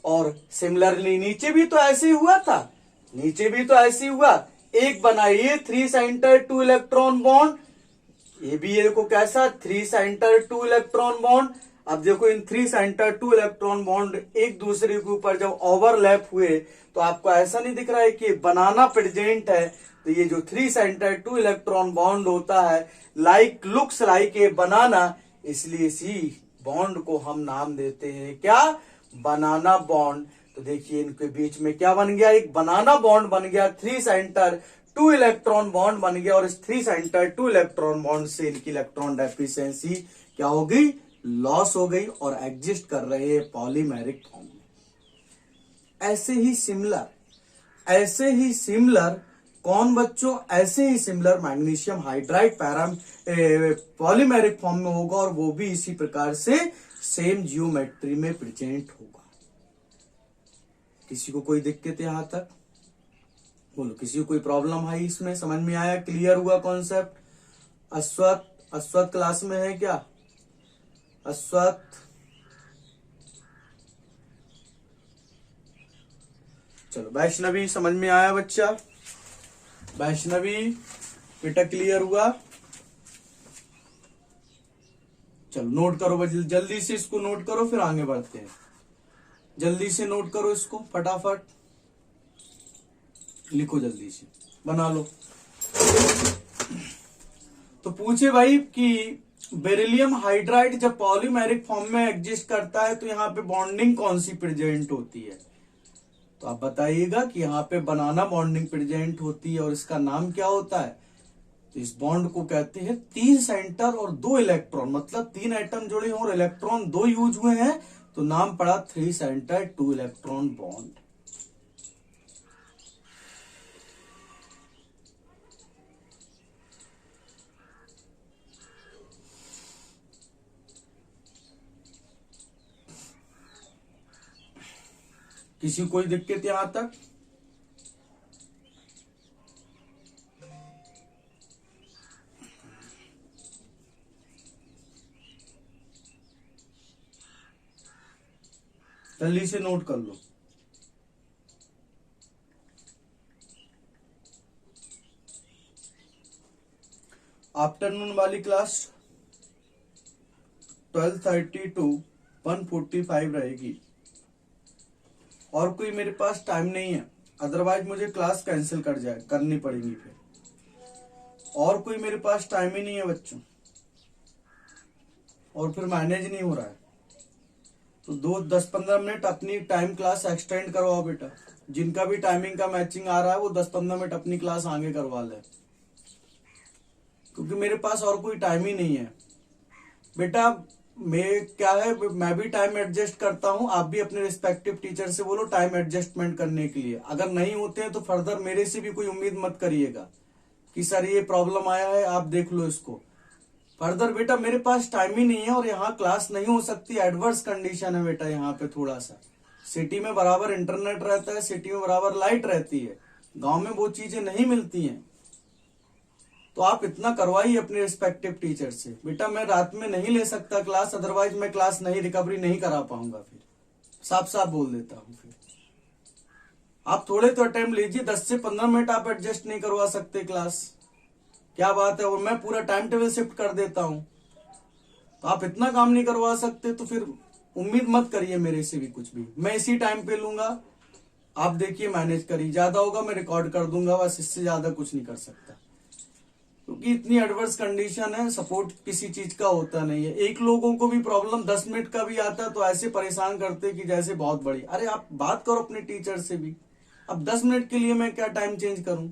और सिमिलरली नीचे भी तो ऐसे ही हुआ था, नीचे भी तो ऐसे ही हुआ, एक बना ये 3 सेंटर 2 इलेक्ट्रॉन बॉन्ड, ये भी ये देखो कैसा 3 सेंटर 2 इलेक्ट्रॉन बॉन्ड। अब देखो इन 3 सेंटर 2 इलेक्ट्रॉन बॉन्ड एक दूसरे के ऊपर जब ओवरलैप हुए, तो आपको ऐसा नहीं दिख रहा है कि बनाना प्रेजेंट है, तो ये जो 3 सेंटर 2 इलेक्ट्रॉन बॉन्ड होता है, लाइक लुक्स लाइक ए बनाना, इसलिए इसी बॉन्ड को हम नाम देते हैं क्या, बनाना बॉन्ड। तो देखिए इनके बीच में क्या बन गया, एक बनाना बॉन्ड बन गया, 3 सेंटर 2 इलेक्ट्रॉन बॉन्ड बन गया, और इस 3 सेंटर 2 इलेक्ट्रॉन बॉन्ड से इनकी इलेक्ट्रॉन डेफिशिएंसी क्या हो गई, लॉस हो गई, और एग्जिस्ट कर रहे हैं पॉलीमेरिक फॉर्म में। ऐसे ही सिमिलर कौन बच्चों, ऐसे ही similar magnesium hydride polymeric form में होगा, और वो भी इसी प्रकार से सेम जियोमेट्री में प्रेजेंट होगा। किसी को कोई दिक्कत यहां तक, बोलो, किसी को कोई प्रॉब्लम है इसमें, समझ में आया, क्लियर हुआ कॉन्सेप्ट। अश्वत क्लास में है क्या, अश्वत, चलो वैष्णवी समझ में आया बच्चा, वैष्णवी बेटा क्लियर हुआ। चलो नोट करो भाई, जल्दी से इसको नोट करो, फिर आगे बढ़ते हैं। जल्दी से नोट करो इसको, फटाफट लिखो, जल्दी से बना लो। तो पूछे भाई कि बेरिलियम हाइड्राइड जब पॉलीमेरिक फॉर्म में एग्जिस्ट करता है तो यहाँ पे बॉन्डिंग कौन सी प्रेजेंट होती है? तो आप बताइएगा कि यहाँ पे बनाना बॉन्डिंग प्रेजेंट होती है, और इसका नाम क्या होता है? तो इस बॉन्ड को कहते हैं 3 सेंटर और 2 इलेक्ट्रॉन, मतलब 3 एटम जुड़े हैं और इलेक्ट्रॉन 2 यूज हुए हैं, तो नाम पड़ा 3 सेंटर 2 इलेक्ट्रॉन बॉन्ड। किसी को कोई दिक्कत यहां तक? जल्दी से नोट कर लो। आफ्टरनून वाली क्लास 12:30 to 1:45 रहेगी, और कोई मेरे पास टाइम नहीं है, अदरवाइज मुझे क्लास कैंसिल करनी पड़ेगी फिर। और कोई मेरे पास टाइम ही नहीं है बच्चों, और फिर मैनेज नहीं हो रहा है। तो 10-15 मिनट अपनी टाइम क्लास एक्सटेंड करवाओ बेटा। जिनका भी टाइमिंग का मैचिंग आ रहा है वो 10-15 मिनट अपनी क्लास आगे करवा ले, क्योंकि मेरे पास और कोई टाइम ही नहीं है बेटा। मैं क्या है, मैं भी टाइम एडजस्ट करता हूं, आप भी अपने रिस्पेक्टिव टीचर से बोलो टाइम एडजस्टमेंट करने के लिए। अगर नहीं होते हैं तो फर्दर मेरे से भी कोई उम्मीद मत करिएगा कि सर ये प्रॉब्लम आया है, आप देख लो इसको। फर्दर बेटा मेरे पास टाइम ही नहीं है, और यहाँ क्लास नहीं हो सकती, एडवर्स कंडीशन है बेटा। यहाँ पे थोड़ा सा सिटी में बराबर इंटरनेट रहता है, सिटी में बराबर लाइट रहती है, गांव में वो चीजें नहीं मिलती हैं। तो आप इतना करवाइए अपने रिस्पेक्टिव टीचर से। बेटा मैं रात में नहीं ले सकता क्लास, अदरवाइज मैं क्लास नहीं रिकवरी नहीं करा पाऊंगा, फिर साफ साफ बोल देता हूं। फिर आप थोड़े तो अटेम्प्ट लीजिए, 10 से 15 मिनट आप एडजस्ट नहीं करवा सकते क्लास, क्या बात है? और मैं पूरा टाइम टेबल शिफ्ट कर देता हूं, तो आप इतना काम नहीं करवा सकते तो फिर उम्मीद मत करिए मेरे से भी कुछ भी। मैं इसी टाइम पे लूंगा, आप देखिए मैनेज करिए, ज्यादा होगा मैं रिकॉर्ड कर दूंगा, बस इससे ज्यादा कुछ नहीं कर सकता, क्योंकि इतनी एडवर्स कंडीशन है, सपोर्ट किसी चीज का होता नहीं है। एक लोगों को भी प्रॉब्लम 10 मिनट का भी आता तो ऐसे परेशान करते कि जैसे बहुत बड़ी। अरे आप बात करो अपने टीचर से भी, अब 10 मिनट के लिए मैं क्या टाइम चेंज करूं?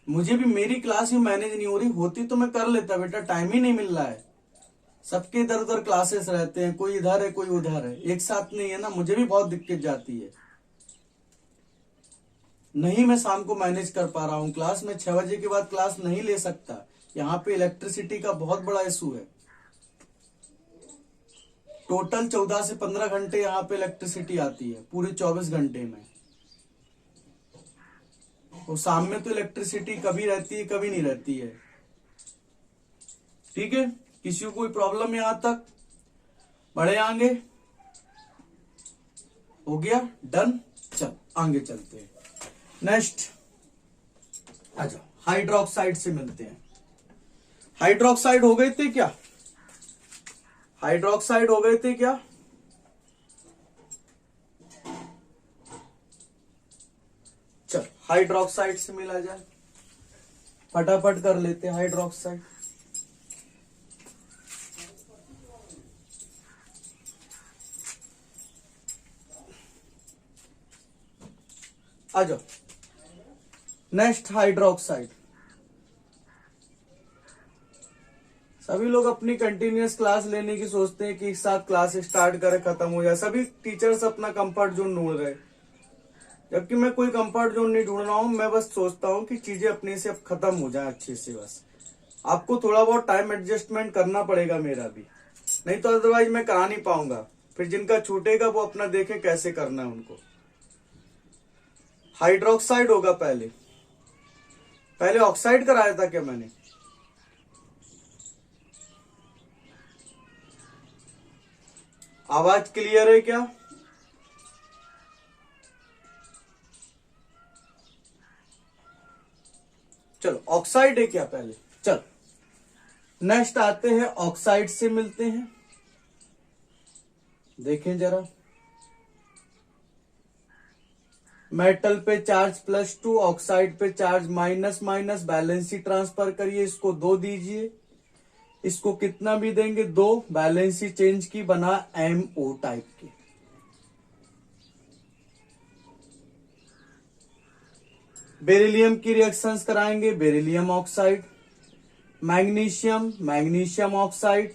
मुझे भी मेरी क्लास ही मैनेज नहीं हो रही होती तो मैं कर लेता बेटा, टाइम ही नहीं मिल रहा है। सबके इधर उधर क्लासेस रहते हैं, कोई इधर है कोई उधर है, एक साथ नहीं है ना, मुझे भी बहुत दिक्कत जाती है। नहीं मैं शाम को मैनेज कर पा रहा हूँ क्लास, में 6 बजे के बाद क्लास नहीं ले सकता। यहाँ पे इलेक्ट्रिसिटी का बहुत बड़ा इशू है। टोटल 14 से 15 घंटे यहाँ पे इलेक्ट्रिसिटी आती है पूरे 24 घंटे में, और शाम में तो इलेक्ट्रिसिटी कभी रहती है कभी नहीं रहती है। ठीक है, किसी को कोई प्रॉब्लम यहां तक? बढ़े आगे? हो गया डन? चल आगे चलते हैं। नेक्स्ट आ जाओ, हाइड्रोक्साइड से मिलते हैं। हाइड्रोक्साइड हो गए थे क्या? हाइड्रोक्साइड हो गए थे क्या? चल हाइड्रोक्साइड से मिला जाए, फटाफट कर लेते हैं हाइड्रोक्साइड। आ जाओ, नेक्स्ट हाइड्रोक्साइड। सभी लोग अपनी कंटिन्यूअस क्लास लेने की सोचते हैं कि एक साथ क्लास स्टार्ट करे खत्म हो जाए, सभी टीचर्स अपना कंफर्ट जोन ढूंढ रहे, जबकि मैं कोई कंफर्ट जोन नहीं ढूंढ रहा हूं। मैं बस सोचता हूं कि चीजें अपने से अब खत्म हो जाए अच्छे से। बस आपको थोड़ा बहुत टाइम एडजस्टमेंट करना पड़ेगा मेरा भी, नहीं तो अदरवाइज मैं करा नहीं पाऊंगा। फिर जिनका छूटेगा वो अपना देखें कैसे करना है उनको। हाइड्रोक्साइड होगा, पहले ऑक्साइड कराया था क्या मैंने? आवाज क्लियर है क्या? चलो ऑक्साइड है क्या पहले? चल नेक्स्ट आते हैं ऑक्साइड से मिलते हैं। देखें जरा, मेटल पे चार्ज +2, ऑक्साइड पे चार्ज -, बैलेंसी ट्रांसफर करिए, इसको 2 दीजिए, इसको कितना भी देंगे 2, बैलेंसी चेंज की, बना MO टाइप के। बेरिलियम की रिएक्शंस कराएंगे, beryllium oxide, magnesium oxide,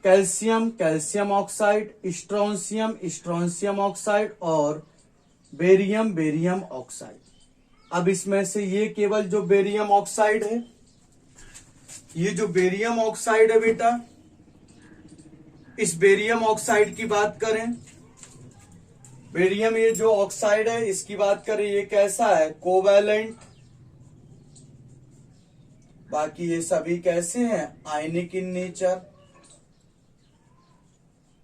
calcium oxide, strontium oxide और बेरियम ऑक्साइड। अब इसमें से ये केवल जो बेरियम ऑक्साइड है, ये जो बेरियम ऑक्साइड है बेटा, इस बेरियम ऑक्साइड की बात करें, बेरियम ये जो ऑक्साइड है इसकी बात करें, ये कैसा है, कोवैलेंट। बाकी ये सभी कैसे हैं, आयनिक इन नेचर,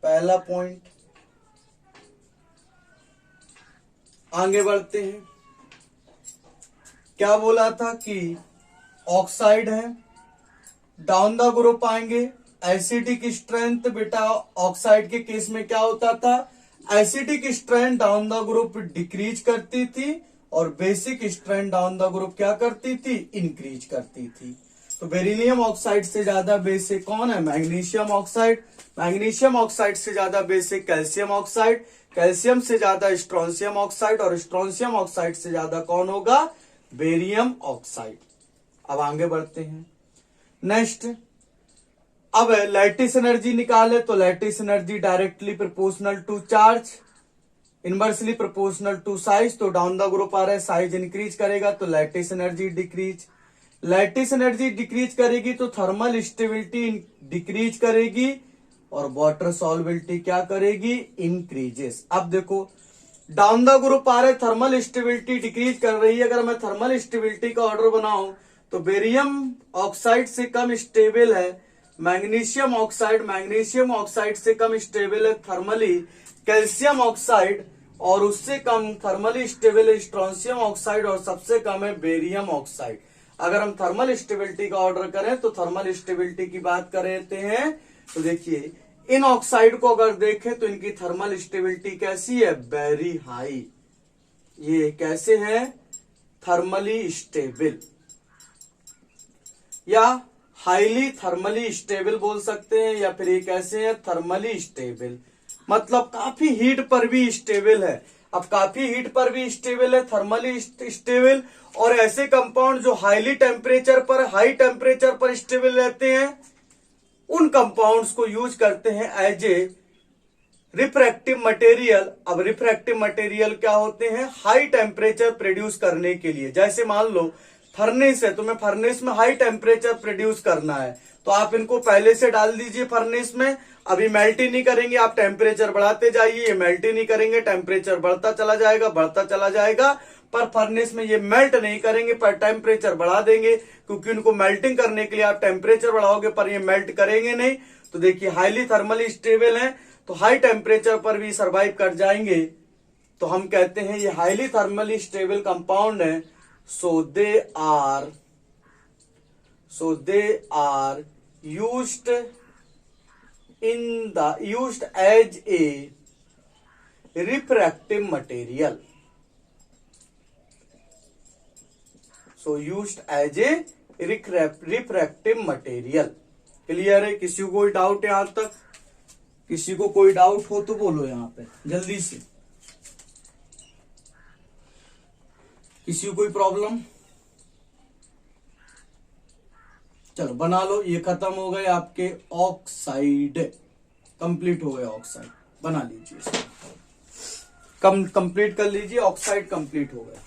पहला पॉइंट। आगे बढ़ते हैं, क्या बोला था कि ऑक्साइड है, डाउन द ग्रुप आएंगे, एसिडिक स्ट्रेंथ बेटा ऑक्साइड के केस में क्या होता था, acidic strength down the group decrease करती थी और basic strength down the group क्या करती थी, इंक्रीज करती थी। तो बेरिलियम ऑक्साइड से ज्यादा बेसिक कौन है, मैग्नीशियम ऑक्साइड, मैग्नीशियम ऑक्साइड से ज्यादा बेसिक कैल्शियम ऑक्साइड, कैल्शियम से ज्यादा स्ट्रोंशियम ऑक्साइड और स्ट्रोंशियम ऑक्साइड से ज्यादा कौन होगा, बेरियम ऑक्साइड। अब आगे बढ़ते हैं, नेक्स्ट अब लैटिस एनर्जी निकाले तो lattice energy directly proportional to charge, inversely proportional to size. तो डाउन द ग्रुप आ रहा है, साइज इंक्रीज करेगा तो lattice energy decrease, lattice energy decrease करेगी तो थर्मल स्टेबिलिटी डिक्रीज करेगी और वाटर सॉल्युबिलिटी क्या करेगी, इंक्रीजेस। अब देखो डाउन द ग्रुप आ रहे, थर्मल स्टेबिलिटी डिक्रीज कर रही है। अगर मैं थर्मल स्टेबिलिटी का ऑर्डर बनाऊं तो बेरियम ऑक्साइड से कम स्टेबल है मैग्नीशियम ऑक्साइड से कम स्टेबल है थर्मली कैल्शियम ऑक्साइड, और उससे कम थर्मली स्टेबल है स्ट्रोंशियम ऑक्साइड, और सबसे कम है बेरियम ऑक्साइड। अगर हम थर्मल स्टेबिलिटी का ऑर्डर करें तो थर्मल स्टेबिलिटी की बात कर रहे हैं, तो देखिए इन ऑक्साइड को अगर देखें तो इनकी थर्मल स्टेबिलिटी कैसी है, वेरी हाई। ये कैसे है, थर्मली स्टेबल या हाईली थर्मली स्टेबल बोल सकते हैं, या फिर ये कैसे है, थर्मली स्टेबल, मतलब काफी हीट पर भी स्टेबल है। अब काफी हीट पर भी स्टेबल है, थर्मली स्टेबल, और ऐसे कंपाउंड जो हाई टेम्परेचर पर स्टेबल रहते हैं उन कंपाउंड्स को यूज करते हैं एज ए रिफ्रैक्टिव मटेरियल। अब रिफ्रैक्टिव मटेरियल क्या होते हैं, हाई टेम्परेचर प्रोड्यूस करने के लिए। जैसे मान लो फर्नेस है, तुम्हें फर्नेस में हाई टेम्परेचर प्रोड्यूस करना है, तो आप इनको पहले से डाल दीजिए फर्नेस में। अभी मेल्ट ही नहीं करेंगे, आप टेम्परेचर बढ़ाते जाइए, ये मेल्ट ही नहीं करेंगे, टेम्परेचर बढ़ता चला जाएगा, पर फर्नेस में ये मेल्ट नहीं करेंगे, पर टेम्परेचर बढ़ा देंगे, क्योंकि उनको मेल्टिंग करने के लिए आप टेम्परेचर बढ़ाओगे, पर ये मेल्ट करेंगे नहीं। तो देखिए हाईली थर्मली स्टेबल है, तो हाई टेम्परेचर पर भी सर्वाइव कर जाएंगे, तो हम कहते हैं ये हाईली थर्मली स्टेबल कंपाउंड है। So they are used as a refractive material. So used as a refractive material. Clear है? किसी को कोई डाउट है यहां तक? किसी को कोई डाउट हो तो बोलो यहां पे जल्दी से। किसी को कोई प्रॉब्लम? चलो बना लो, ये खत्म हो गए आपके ऑक्साइड, कंप्लीट हो गए ऑक्साइड, बना लीजिए इसको, कंप्लीट कर लीजिए, ऑक्साइड कंप्लीट हो गया।